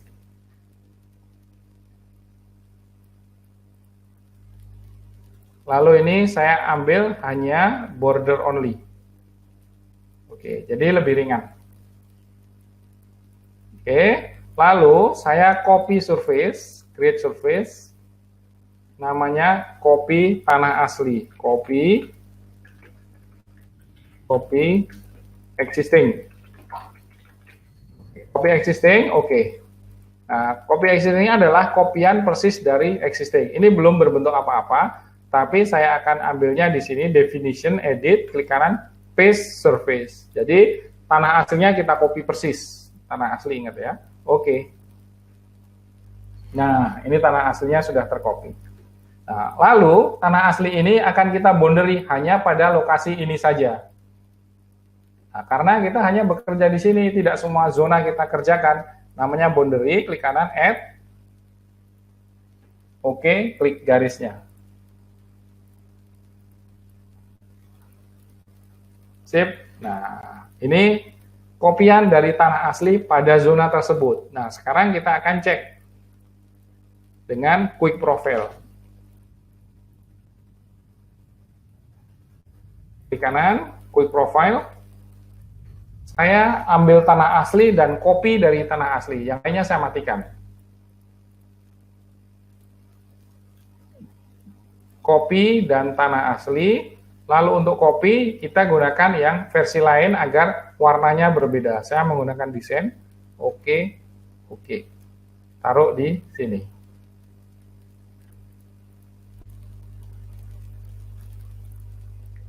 Lalu ini saya ambil hanya border only. Oke, jadi lebih ringan. Oke, lalu saya copy surface, create surface, namanya copy tanah asli, copy existing. Copy existing, oke. Nah, copy existing ini adalah kopian persis dari existing. Ini belum berbentuk apa-apa, tapi saya akan ambilnya di sini, definition, edit, klik kanan, paste surface. Jadi tanah aslinya kita copy persis. Tanah asli, ingat ya. Oke. Nah, ini tanah aslinya sudah tercopy. Nah, lalu tanah asli ini akan kita boundary hanya pada lokasi ini saja. Nah, karena kita hanya bekerja di sini, tidak semua zona kita kerjakan. Namanya boundary, klik kanan, add. Oke, klik garisnya. Sip. Nah, ini kopian dari tanah asli pada zona tersebut. Nah, sekarang kita akan cek dengan quick profile. Di kanan, quick profile. Saya ambil tanah asli dan copy dari tanah asli. Yang lainnya saya matikan. Copy dan tanah asli. Lalu untuk copy, kita gunakan yang versi lain agar warnanya berbeda. Saya menggunakan desain. Oke. Taruh di sini.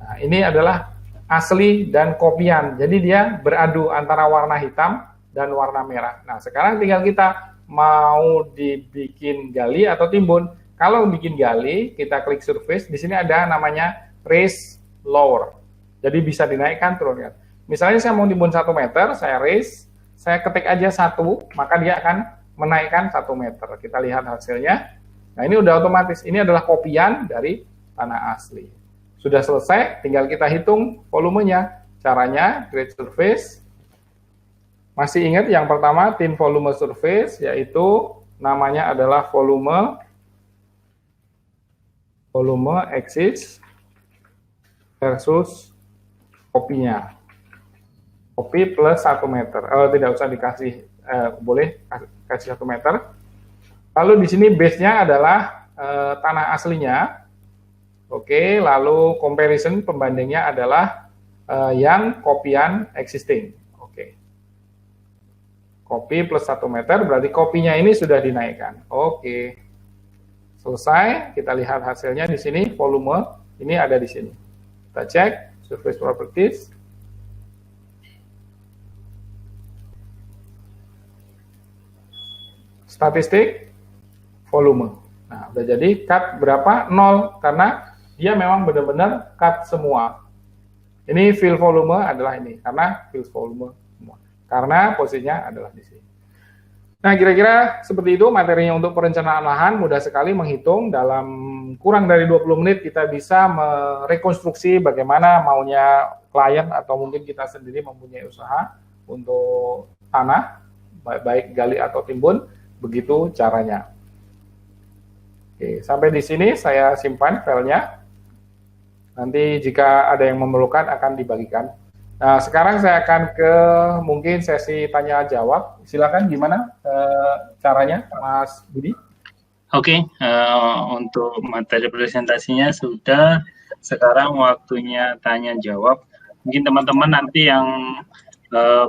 Nah, ini adalah asli dan kopian. Jadi dia beradu antara warna hitam dan warna merah. Nah, sekarang tinggal kita mau dibikin gali atau timbun. Kalau bikin gali, kita klik surface. Di sini ada namanya raise lower. Jadi bisa dinaikkan, turunkan. Misalnya saya mau timbun 1 meter, saya raise, saya ketik aja 1, maka dia akan menaikkan 1 meter. Kita lihat hasilnya. Nah, ini udah otomatis. Ini adalah kopian dari tanah asli. Sudah selesai, tinggal kita hitung volumenya. Caranya, create surface. Masih ingat yang pertama, thin volume surface, yaitu namanya adalah volume axis versus kopinya. Kopi plus 1 meter. Tidak usah dikasih, boleh kasih 1 meter. Lalu di sini base-nya adalah tanah aslinya. Oke, lalu comparison pembandingnya adalah yang kopian existing. Oke. Kopi plus 1 meter, berarti kopinya ini sudah dinaikkan. Oke. Selesai, kita lihat hasilnya di sini, volume ini ada di sini. Kita cek surface properties. Statistik volume. Nah, udah jadi cut berapa? 0 karena dia memang benar-benar cut semua. Ini fill volume adalah ini, karena fill volume semua. Karena posisinya adalah di sini. Nah, kira-kira seperti itu materinya untuk perencanaan lahan. Mudah sekali menghitung, dalam kurang dari 20 menit kita bisa merekonstruksi bagaimana maunya klien atau mungkin kita sendiri mempunyai usaha untuk tanah, baik gali atau timbun, begitu caranya. Oke, sampai di sini saya simpan filenya. Nanti jika ada yang memerlukan akan dibagikan. Nah, sekarang saya akan ke mungkin sesi tanya jawab. Silakan gimana caranya, Mas Budi? Oke, untuk materi presentasinya sudah. Sekarang waktunya tanya jawab. Mungkin teman-teman nanti yang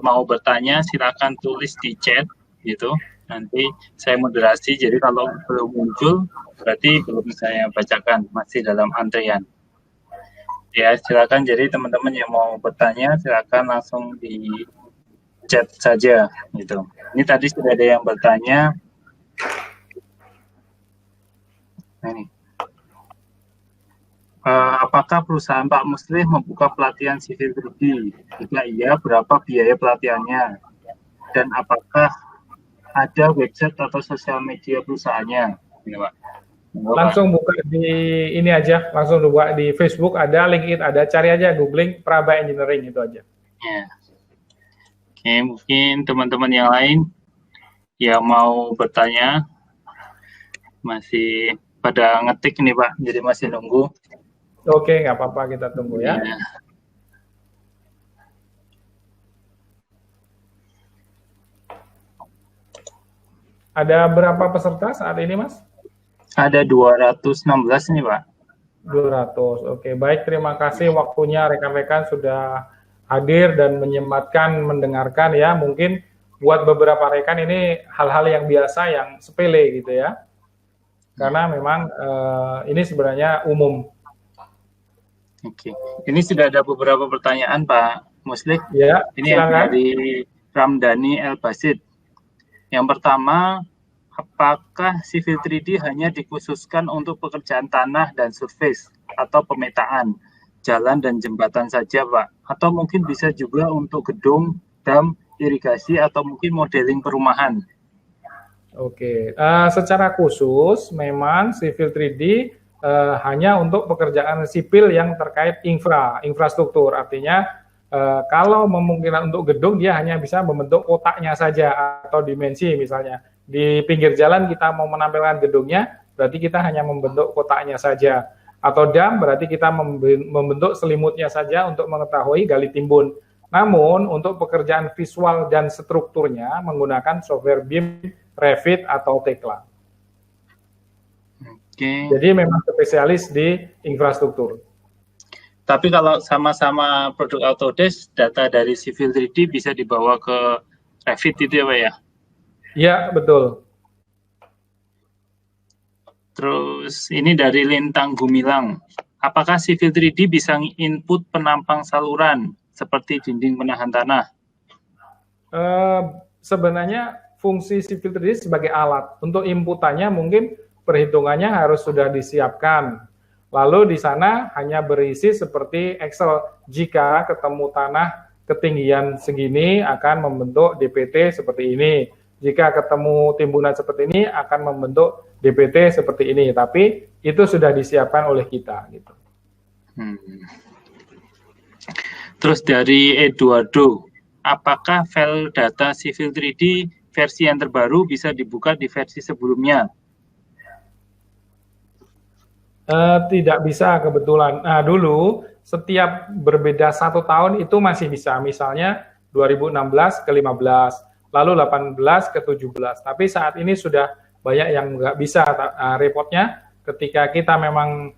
mau bertanya silakan tulis di chat gitu. Nanti saya moderasi. Jadi kalau belum muncul berarti belum saya bacakan, masih dalam antrian. Ya, silakan. Jadi teman-teman yang mau bertanya silakan langsung di chat saja gitu. Ini tadi sudah ada yang bertanya. Nah, ini. Apakah perusahaan Pak Muslim membuka pelatihan civil 3D? Jika iya, berapa biaya pelatihannya? Dan apakah ada website atau sosial media perusahaannya? Ini, Pak. Langsung buka di ini aja, langsung buka di Facebook, ada LinkedIn, ada, cari aja, googling Praba Engineering, itu aja. Ya. Oke, mungkin teman-teman yang lain yang mau bertanya masih pada ngetik nih Pak, jadi masih nunggu. Oke, nggak apa-apa, kita tunggu ya. Ada berapa peserta saat ini, Mas? Ada 216 nih, Pak. 200. Oke, baik. Terima kasih waktunya rekan-rekan sudah hadir dan menyempatkan mendengarkan ya. Mungkin buat beberapa rekan ini hal-hal yang biasa, yang sepele gitu ya. Karena memang ini sebenarnya umum. Oke. Ini sudah ada beberapa pertanyaan, Pak Muslim. Ya, ini yang dari Ramdhani El Basid. Yang pertama, apakah civil 3D hanya dikhususkan untuk pekerjaan tanah dan surface atau pemetaan jalan dan jembatan saja, Pak? Atau mungkin bisa juga untuk gedung, dam, irigasi, atau mungkin modeling perumahan? Oke, secara khusus memang civil 3D hanya untuk pekerjaan sipil yang terkait infrastruktur. Artinya kalau memungkinkan untuk gedung, dia hanya bisa membentuk kotaknya saja atau dimensi misalnya. Di pinggir jalan kita mau menampilkan gedungnya, berarti kita hanya membentuk kotaknya saja. Atau dam, berarti kita membentuk selimutnya saja untuk mengetahui gali timbun. Namun, untuk pekerjaan visual dan strukturnya menggunakan software BIM, Revit, atau Tekla. Oke. Jadi memang spesialis di infrastruktur. Tapi kalau sama-sama produk Autodesk, data dari Civil 3D bisa dibawa ke Revit itu ya Pak ya? Iya, betul. Terus ini dari Lintang Gumilang. Apakah Civil 3D bisa input penampang saluran seperti dinding penahan tanah? Sebenarnya fungsi Civil 3D sebagai alat. Untuk inputannya mungkin perhitungannya harus sudah disiapkan. Lalu di sana hanya berisi seperti Excel. Jika ketemu tanah ketinggian segini akan membentuk DPT seperti ini. Jika ketemu timbunan seperti ini akan membentuk DPT seperti ini. Tapi itu sudah disiapkan oleh kita. Gitu. Terus dari Eduardo, apakah file data Civil 3D versi yang terbaru bisa dibuka di versi sebelumnya? Tidak bisa kebetulan. Nah, dulu setiap berbeda 1 tahun itu masih bisa. Misalnya 2016 ke 15, lalu 18 ke 17. Tapi saat ini sudah banyak yang nggak bisa. Repotnya ketika kita memang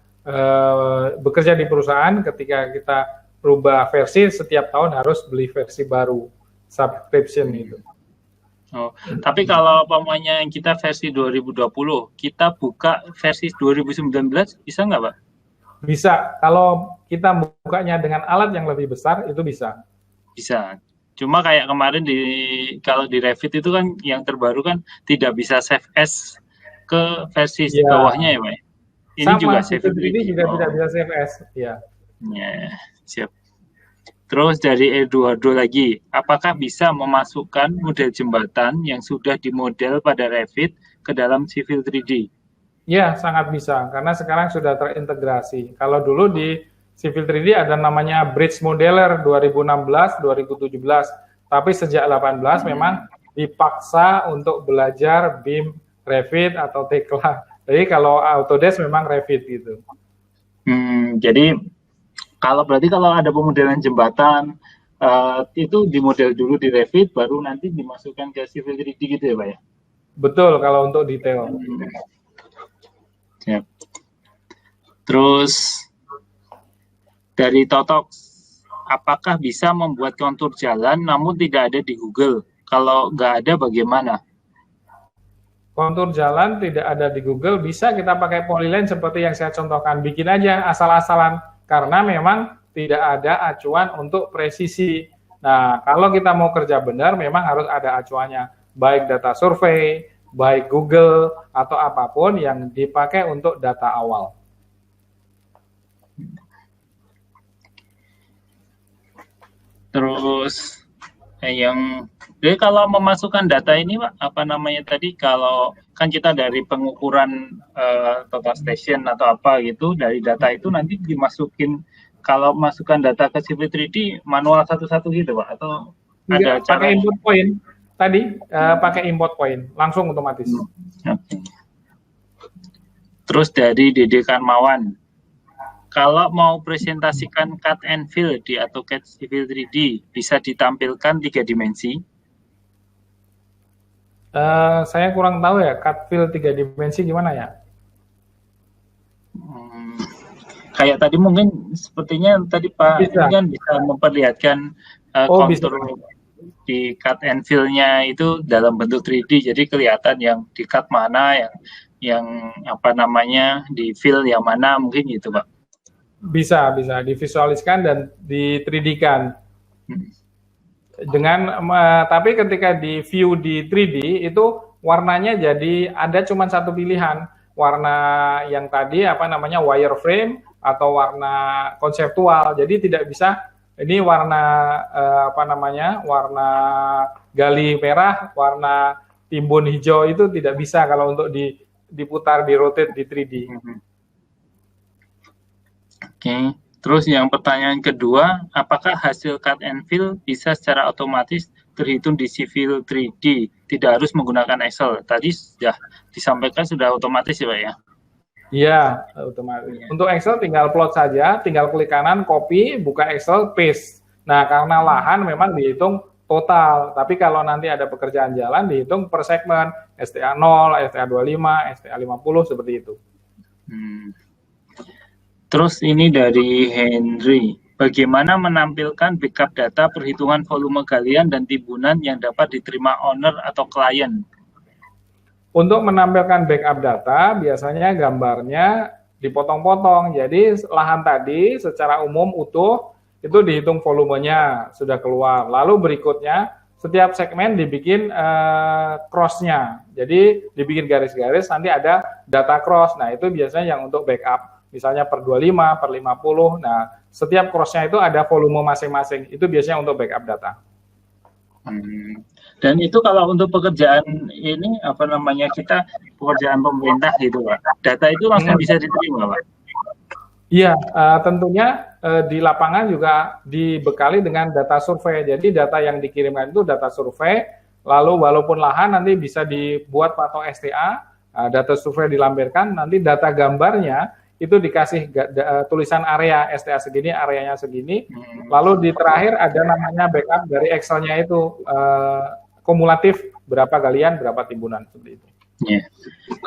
bekerja di perusahaan, ketika kita berubah versi, setiap tahun harus beli versi baru, subscription itu. Oh, tapi kalau umpamanya kita versi 2020, kita buka versi 2019, bisa nggak, Pak? Bisa. Kalau kita bukanya dengan alat yang lebih besar, itu bisa. Bisa. Cuma kayak kemarin kalau di Revit itu kan yang terbaru kan tidak bisa save as ke versi bawahnya ya, Pak? Ini sama, juga save ini juga tidak bisa save as. Ya. Ya, siap. Terus dari Eduardo lagi, apakah bisa memasukkan model jembatan yang sudah dimodel pada Revit ke dalam Civil 3D? Ya, sangat bisa, karena sekarang sudah terintegrasi. Kalau dulu di Civil 3D ada namanya Bridge Modeler 2016, 2017, tapi sejak 18 memang dipaksa untuk belajar BIM, Revit, atau Tekla. Jadi kalau Autodesk memang Revit gitu. Jadi berarti kalau ada pemodelan jembatan itu dimodel dulu di Revit, baru nanti dimasukkan ke Civil 3D gitu ya, Pak ya? Betul, kalau untuk detail. Siap. Terus dari Totok, apakah bisa membuat kontur jalan namun tidak ada di Google? Kalau nggak ada bagaimana? Kontur jalan tidak ada di Google, bisa kita pakai Polyline seperti yang saya contohkan. Bikin aja asal-asalan, karena memang tidak ada acuan untuk presisi. Nah, kalau kita mau kerja benar, memang harus ada acuannya. Baik data survei, baik Google, atau apapun yang dipakai untuk data awal. Terus jadi kalau memasukkan data ini, Pak, apa namanya tadi, kalau kan kita dari pengukuran total station atau apa gitu, dari data itu nanti dimasukin, kalau masukkan data ke Civil 3D manual satu-satu gitu, Pak, atau ada cara? Pakai input point tadi, pakai import point, langsung otomatis. Okay. Terus dari Dede Karmawan, kalau mau presentasikan cut and fill di AutoCAD Civil 3D, bisa ditampilkan 3 dimensi? Saya kurang tahu ya, cut fill 3 dimensi gimana ya? Kayak tadi mungkin sepertinya tadi Pak ini kan bisa memperlihatkan kontur di cut and fill-nya itu dalam bentuk 3D, jadi kelihatan yang di cut mana, yang apa namanya di fill yang mana, mungkin gitu, Pak. Bisa divisualiskan dan di 3D-kan. Tapi ketika di view di 3D itu warnanya jadi ada cuma satu pilihan, warna yang tadi wireframe atau warna konseptual. Jadi tidak bisa ini warna warna gali merah, warna timbun hijau, itu tidak bisa kalau untuk diputar, di rotate di 3D. Oke. Terus yang pertanyaan kedua, apakah hasil cut and fill bisa secara otomatis terhitung di Civil 3D, tidak harus menggunakan Excel? Tadi sudah disampaikan sudah otomatis ya, Pak ya? Iya, otomatis. Untuk Excel tinggal plot saja, tinggal klik kanan, copy, buka Excel, paste. Nah, karena lahan memang dihitung total, tapi kalau nanti ada pekerjaan jalan dihitung per segmen, STA 0, STA 25, STA 50, seperti itu. Terus ini dari Henry, bagaimana menampilkan backup data perhitungan volume galian dan timbunan yang dapat diterima owner atau klien? Untuk menampilkan backup data, biasanya gambarnya dipotong-potong. Jadi lahan tadi secara umum utuh, itu dihitung volumenya, sudah keluar. Lalu berikutnya, setiap segmen dibikin cross-nya. Jadi dibikin garis-garis, nanti ada data cross. Nah, itu biasanya yang untuk backup. Misalnya per 25, per 50. Nah, setiap cross-nya itu ada volume masing-masing. Itu biasanya untuk backup data. Dan itu kalau untuk pekerjaan ini, kita pekerjaan pemerintah gitu, Pak. Data itu langsung bisa diterima, Pak? Iya, tentunya di lapangan juga dibekali dengan data survei. Jadi data yang dikirimkan itu data survei, lalu walaupun lahan nanti bisa dibuat patok STA, data survei dilampirkan, nanti data gambarnya itu dikasih tulisan area STA segini, areanya segini, lalu di terakhir ada namanya backup dari Excel-nya itu, kumulatif berapa galian, berapa timbunan, seperti itu. Ya.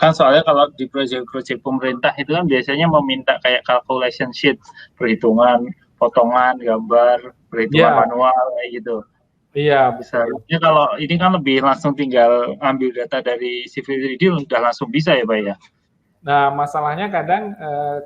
Kan soalnya kalau di proyek-proyek pemerintah itu kan biasanya meminta kayak calculation sheet, perhitungan potongan gambar, perhitungan Ya, manual kayak gitu. iya betul. Seharusnya kalau ini kan lebih langsung tinggal ambil data dari Civil 3D udah langsung bisa ya Pak ya? Nah, masalahnya kadang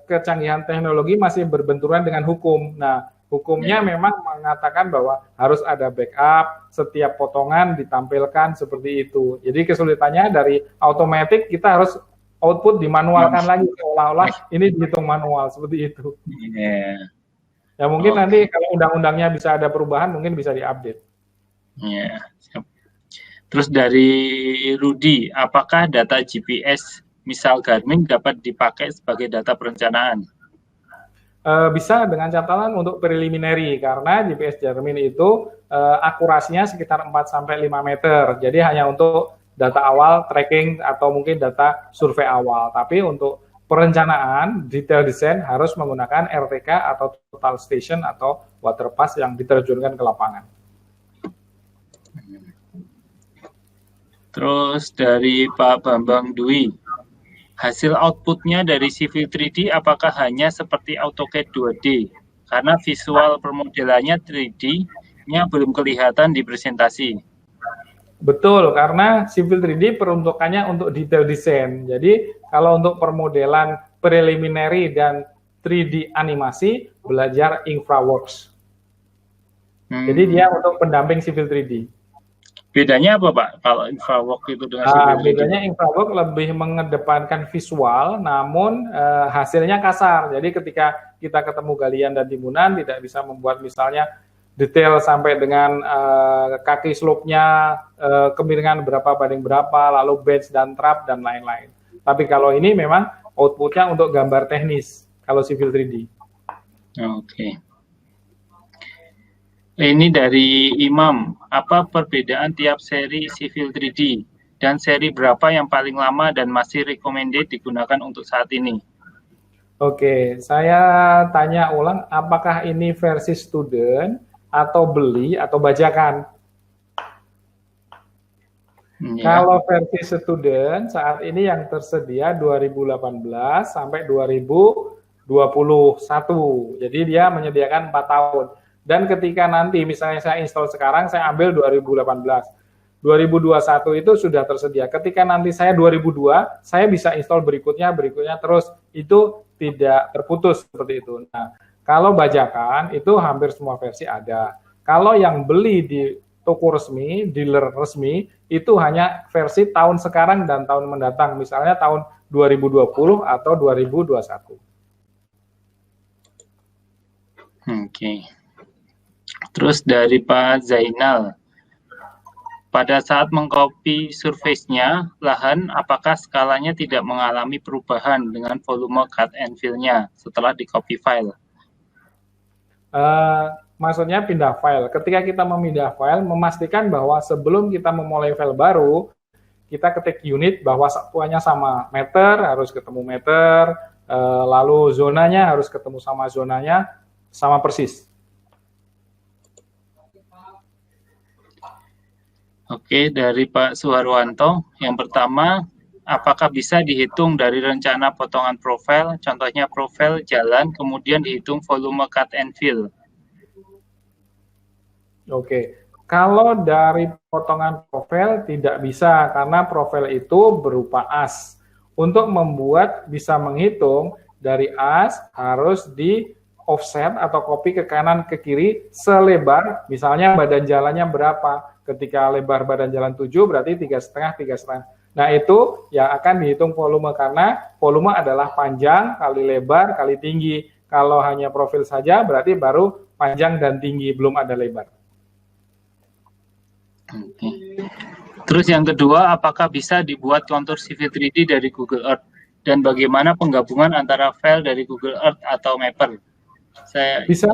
kecanggihan teknologi masih berbenturan dengan hukum. Nah, hukumnya Ya. memang mengatakan bahwa harus ada backup, setiap potongan ditampilkan seperti itu. Jadi kesulitannya dari automatic kita harus output dimanualkan lagi, seolah-olah ini dihitung manual seperti itu. Ya. Ya mungkin nanti Oke. kalau undang-undangnya bisa ada perubahan, mungkin bisa diupdate. Ya. Terus dari Rudi, apakah data GPS misal Garmin dapat dipakai sebagai data perencanaan? Bisa dengan catatan untuk preliminary karena GPS Garmin itu akurasinya sekitar 4 sampai 5 meter. Jadi hanya untuk data awal tracking atau mungkin data survei awal. Tapi untuk perencanaan detail desain harus menggunakan RTK atau total station atau water pass yang diterjunkan ke lapangan. Terus dari Pak Bambang Dwi, hasil outputnya dari Civil 3D apakah hanya seperti AutoCAD 2D? Karena visual permodelannya 3D-nya belum kelihatan di presentasi. Betul, karena Civil 3D peruntukannya untuk detail desain. Jadi kalau untuk permodelan preliminary dan 3D animasi, belajar InfraWorks. Jadi dia untuk pendamping Civil 3D. Bedanya apa Pak kalau InfraWorks itu dengan Civil 3D? Bedanya InfraWorks lebih mengedepankan visual, namun hasilnya kasar. Jadi ketika kita ketemu galian dan timbunan, tidak bisa membuat misalnya detail sampai dengan kaki slope-nya, kemiringan berapa banding berapa, lalu bench dan trap, dan lain-lain. Tapi kalau ini memang output-nya untuk gambar teknis, kalau Civil 3D. Oke. Ini dari Imam, apa perbedaan tiap seri Civil 3D dan seri berapa yang paling lama dan masih recommended digunakan untuk saat ini? Oke, saya tanya ulang, apakah ini versi student atau beli atau bajakan? Ya. Kalau versi student saat ini yang tersedia 2018 sampai 2021. Jadi dia menyediakan 4 tahun. Dan ketika nanti misalnya saya install sekarang, saya ambil 2018. 2021 itu sudah tersedia. Ketika nanti saya 2002, saya bisa install berikutnya terus. Itu tidak terputus seperti itu. Nah, kalau bajakan itu hampir semua versi ada. Kalau yang beli di toko resmi, dealer resmi, itu hanya versi tahun sekarang dan tahun mendatang, misalnya tahun 2020 atau 2021. Oke. Terus dari Pak Zainal, pada saat mengcopy surface-nya, lahan, apakah skalanya tidak mengalami perubahan dengan volume cut and fill-nya setelah di-copy file? Maksudnya pindah file. Ketika kita memindah file, memastikan bahwa sebelum kita memulai file baru, kita ketik unit bahwa satuannya sama, meter harus ketemu meter, lalu zonanya harus ketemu sama zonanya, sama persis. Oke, dari Pak Suharwanto, yang pertama, apakah bisa dihitung dari rencana potongan profil, contohnya profil jalan, kemudian dihitung volume cut and fill? Oke, kalau dari potongan profil tidak bisa, karena profil itu berupa as. Untuk membuat bisa menghitung, dari as harus di offset atau copy ke kanan ke kiri selebar, misalnya badan jalannya berapa. Ketika lebar badan jalan 7 berarti 3,5. Nah itu yang akan dihitung volume, karena volume adalah panjang kali lebar kali tinggi. Kalau hanya profil saja berarti baru panjang dan tinggi, belum ada lebar. Oke. Terus yang kedua, apakah bisa dibuat kontur Civil 3D dari Google Earth? Dan bagaimana penggabungan antara file dari Google Earth atau Mapper? Bisa.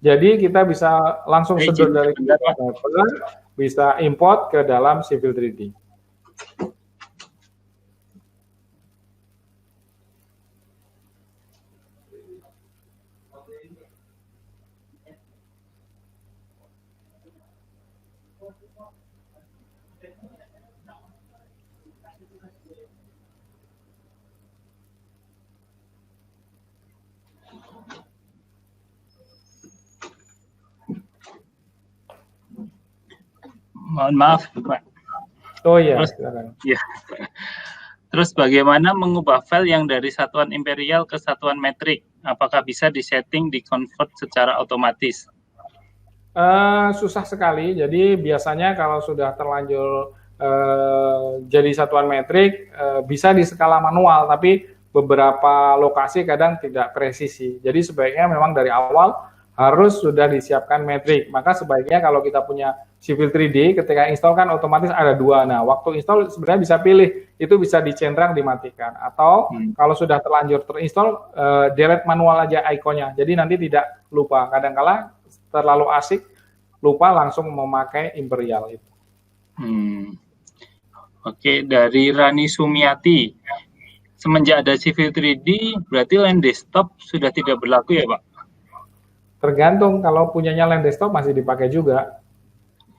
Jadi kita bisa langsung sedot dari Mapper, bisa import ke dalam Civil 3D. Mohon maaf, Pak. Oh iya, Terus, silakan. ya. Terus bagaimana mengubah file yang dari satuan imperial ke satuan metrik? Apakah bisa disetting, di-convert secara otomatis? Susah sekali. Jadi biasanya kalau sudah terlanjur jadi satuan metrik, bisa di skala manual, tapi beberapa lokasi kadang tidak presisi. Jadi sebaiknya memang dari awal harus sudah disiapkan metrik. Maka sebaiknya kalau kita punya Civil 3D, ketika install kan otomatis ada dua. Nah, waktu install sebenarnya bisa pilih, itu bisa dicentrang, dimatikan. Atau kalau sudah terlanjur terinstall, delete manual aja ikonnya. Jadi nanti tidak lupa. Kadang-kala terlalu asik, lupa langsung memakai Imperial itu. Oke, dari Rani Sumiati. Semenjak ada Civil 3D, berarti Land Desktop sudah tidak berlaku ya, Pak? Tergantung, kalau punyanya Land Desktop masih dipakai juga.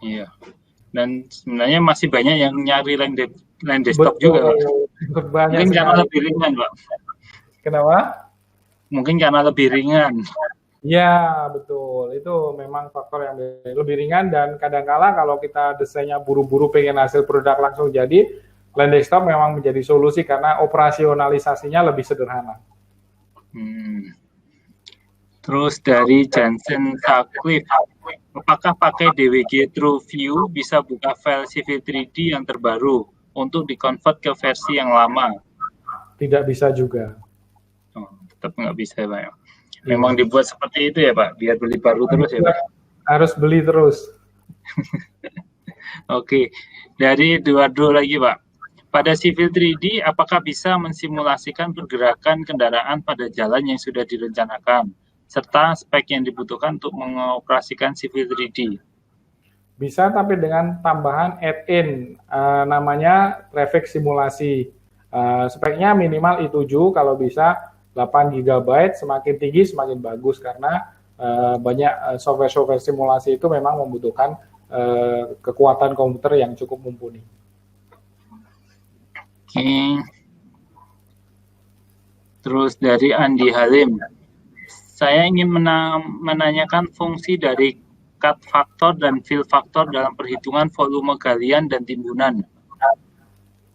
Iya. Dan sebenarnya masih banyak yang nyari Land Desktop juga, Pak. Mungkin karena lebih ringan, Pak. Kenapa? Mungkin karena lebih ringan. Ya, betul. Itu memang faktor yang lebih ringan, dan kadang-kala kalau kita desainnya buru-buru pengen hasil produk langsung jadi, Land Desktop memang menjadi solusi karena operasionalisasinya lebih sederhana. Terus dari Jansen Sutcliffe, apakah pakai DWG TrueView bisa buka file Civil 3D yang terbaru untuk di-convert ke versi yang lama? Tidak bisa juga. Oh, tetap nggak bisa, Pak. Memang dibuat seperti itu ya, Pak? Biar beli baru terus ya, Pak? Harus beli terus. Oke, dari Eduardo lagi, Pak. Pada Civil 3D, apakah bisa mensimulasikan pergerakan kendaraan pada jalan yang sudah direncanakan, serta spek yang dibutuhkan untuk mengoperasikan Civil 3D? Bisa, tapi dengan tambahan add-in, namanya traffic simulasi. Speknya minimal I7, kalau bisa 8 GB, semakin tinggi semakin bagus, karena banyak software-software simulasi itu memang membutuhkan kekuatan komputer yang cukup mumpuni. Oke. Terus dari Andi Halim, saya ingin menanyakan fungsi dari cut factor dan fill factor dalam perhitungan volume galian dan timbunan.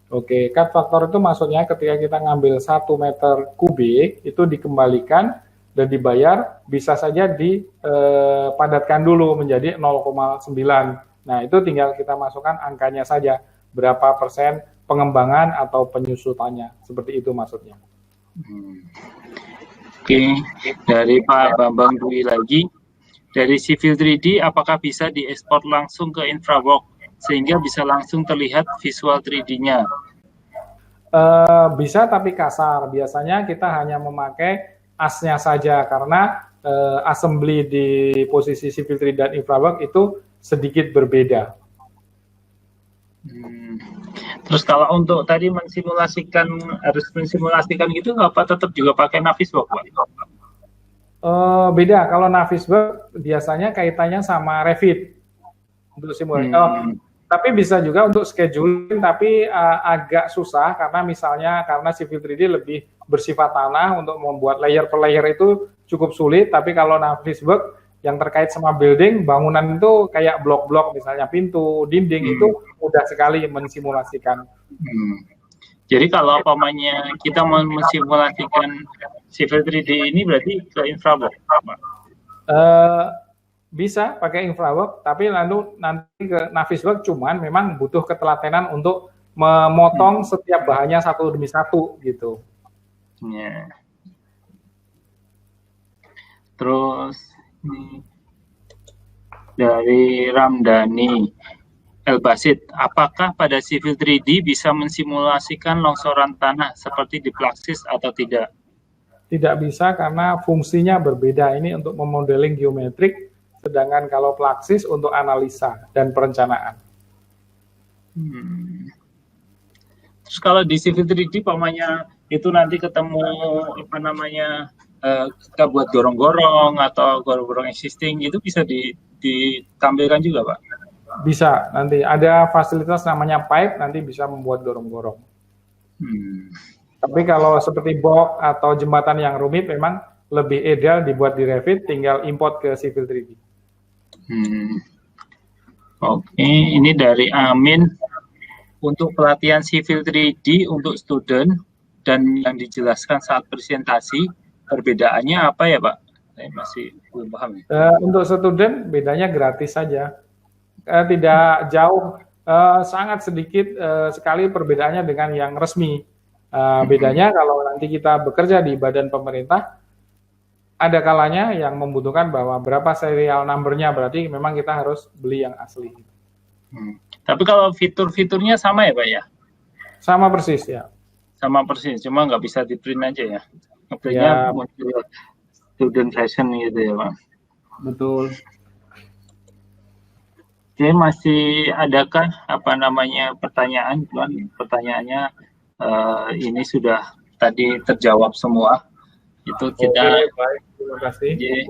Oke, cut factor itu maksudnya ketika kita ngambil 1 meter kubik, itu dikembalikan dan dibayar, bisa saja dipadatkan dulu menjadi 0,9. Nah, itu tinggal kita masukkan angkanya saja, berapa persen pengembangan atau penyusutannya, seperti itu maksudnya. Oke, dari Pak Bambang Dwi lagi, dari Civil 3D apakah bisa diekspor langsung ke InfraWorks sehingga bisa langsung terlihat visual 3D-nya? Bisa, tapi kasar. Biasanya kita hanya memakai asnya saja, karena assembly di posisi Civil 3D dan InfraWorks itu sedikit berbeda. Terus kalau untuk tadi harus mensimulasikan gitu, apa tetap juga pakai Navisworks, Pak? Beda. Kalau Navisworks biasanya kaitannya sama Revit untuk simulasi. Tapi bisa juga untuk scheduling, tapi agak susah karena Civil 3D lebih bersifat tanah, untuk membuat layer per layer itu cukup sulit. Tapi kalau Navisworks yang terkait sama building, bangunan itu kayak blok-blok, misalnya pintu, dinding, itu mudah sekali mensimulasikan. Jadi kalau umpamanya kita mau mensimulasikan Civil 3D ini berarti ke InfraWorks, Pak? Bisa pakai InfraWorks, tapi nanti ke Navisworks cuman memang butuh ketelatenan untuk memotong setiap bahannya satu demi satu gitu. Yeah. Terus dari Ramdhani Elbasit, apakah pada Civil 3D bisa mensimulasikan longsoran tanah seperti di Plaxis atau tidak? Tidak bisa, karena fungsinya berbeda. Ini untuk memodeling geometrik, sedangkan kalau Plaxis untuk analisa dan perencanaan. Terus kalau di Civil 3D, pamannya itu nanti ketemu kita buat gorong-gorong atau gorong-gorong existing, itu bisa ditampilkan juga, Pak? Bisa, nanti ada fasilitas namanya pipe, nanti bisa membuat gorong-gorong. Tapi kalau seperti box atau jembatan yang rumit, memang lebih ideal dibuat di Revit, tinggal import ke Civil 3D. Oke, ini dari Amin. Untuk pelatihan civil 3D untuk student dan yang dijelaskan saat presentasi, perbedaannya apa ya Pak? Saya masih belum paham. Untuk student bedanya gratis saja, tidak jauh, sangat sedikit sekali perbedaannya dengan yang resmi. Bedanya kalau nanti kita bekerja di badan pemerintah, ada kalanya yang membutuhkan bahwa berapa serial number-nya, berarti memang kita harus beli yang asli. Tapi kalau fitur-fiturnya sama ya Pak ya? Sama persis ya. Sama persis, cuma nggak bisa di print aja ya. Printnya muncul student fashion gitu ya Pak. Betul. Oke, masih adakah pertanyaan? Cuman pertanyaannya ini sudah tadi terjawab semua. Itu kita. Oke, baik, terima kasih. Jadi,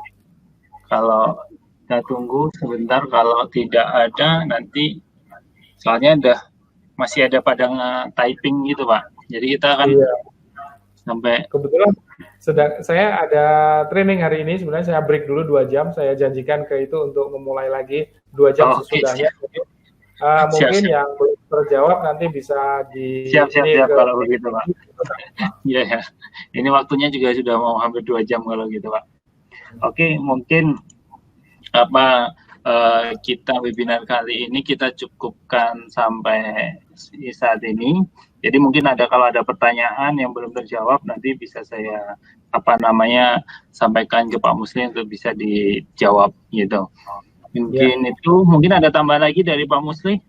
kalau kita tunggu sebentar, kalau tidak ada nanti soalnya masih ada padang typing gitu Pak. Jadi kita akan sampai. Kebetulan saya ada training hari ini, sebenarnya saya break dulu 2 jam, saya janjikan ke itu untuk memulai lagi 2 jam sesudahnya. Mungkin siap. Yang belum terjawab nanti bisa di siap kalau begitu Pak. Iya ya. Ini waktunya juga sudah mau hampir 2 jam kalau gitu Pak. Oke, mungkin kita webinar kali ini kita cukupkan sampai saat ini. Jadi mungkin kalau ada pertanyaan yang belum terjawab nanti bisa saya sampaikan ke Pak Musli untuk bisa dijawab gitu. Mungkin ada tambahan lagi dari Pak Musli?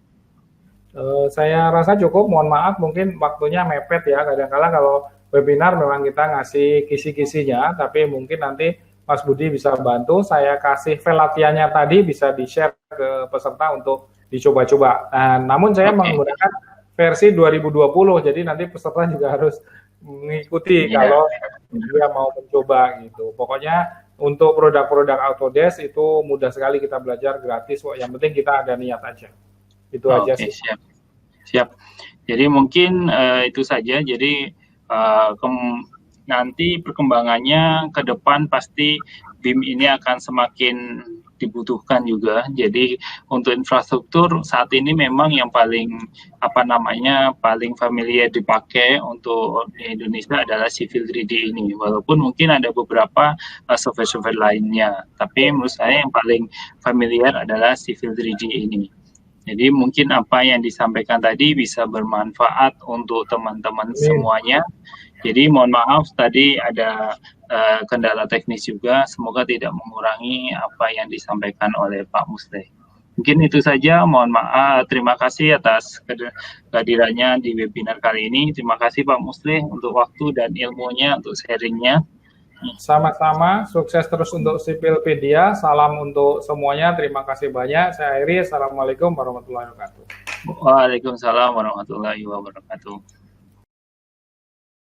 Saya rasa cukup, mohon maaf mungkin waktunya mepet ya, kadang-kadang kalau webinar memang kita ngasih kisi-kisinya, tapi mungkin nanti Mas Budi bisa bantu, saya kasih file latihannya tadi bisa di-share ke peserta untuk dicoba-coba. Namun saya menggunakan versi 2020, jadi nanti peserta juga harus mengikuti kalau dia mau mencoba gitu. Pokoknya untuk produk-produk Autodesk itu mudah sekali kita belajar gratis kok, yang penting kita ada niat aja. Itu aja sih. Siap. Jadi mungkin itu saja. Jadi nanti perkembangannya ke depan pasti BIM ini akan semakin dibutuhkan juga. Jadi untuk infrastruktur saat ini memang yang paling paling familiar dipakai untuk di Indonesia adalah Civil 3D ini. Walaupun mungkin ada beberapa software-software lainnya, tapi menurut saya yang paling familiar adalah Civil 3D ini. Jadi mungkin apa yang disampaikan tadi bisa bermanfaat untuk teman-teman semuanya. Jadi mohon maaf tadi ada kendala teknis juga, semoga tidak mengurangi apa yang disampaikan oleh Pak Musli. Mungkin itu saja, mohon maaf, terima kasih atas kehadirannya di webinar kali ini. Terima kasih Pak Musli untuk waktu dan ilmunya, untuk sharingnya. Sama-sama, sukses terus untuk Sipilpedia, salam untuk semuanya, terima kasih banyak. Saya akhiri, Assalamualaikum warahmatullahi wabarakatuh. Waalaikumsalam warahmatullahi wabarakatuh.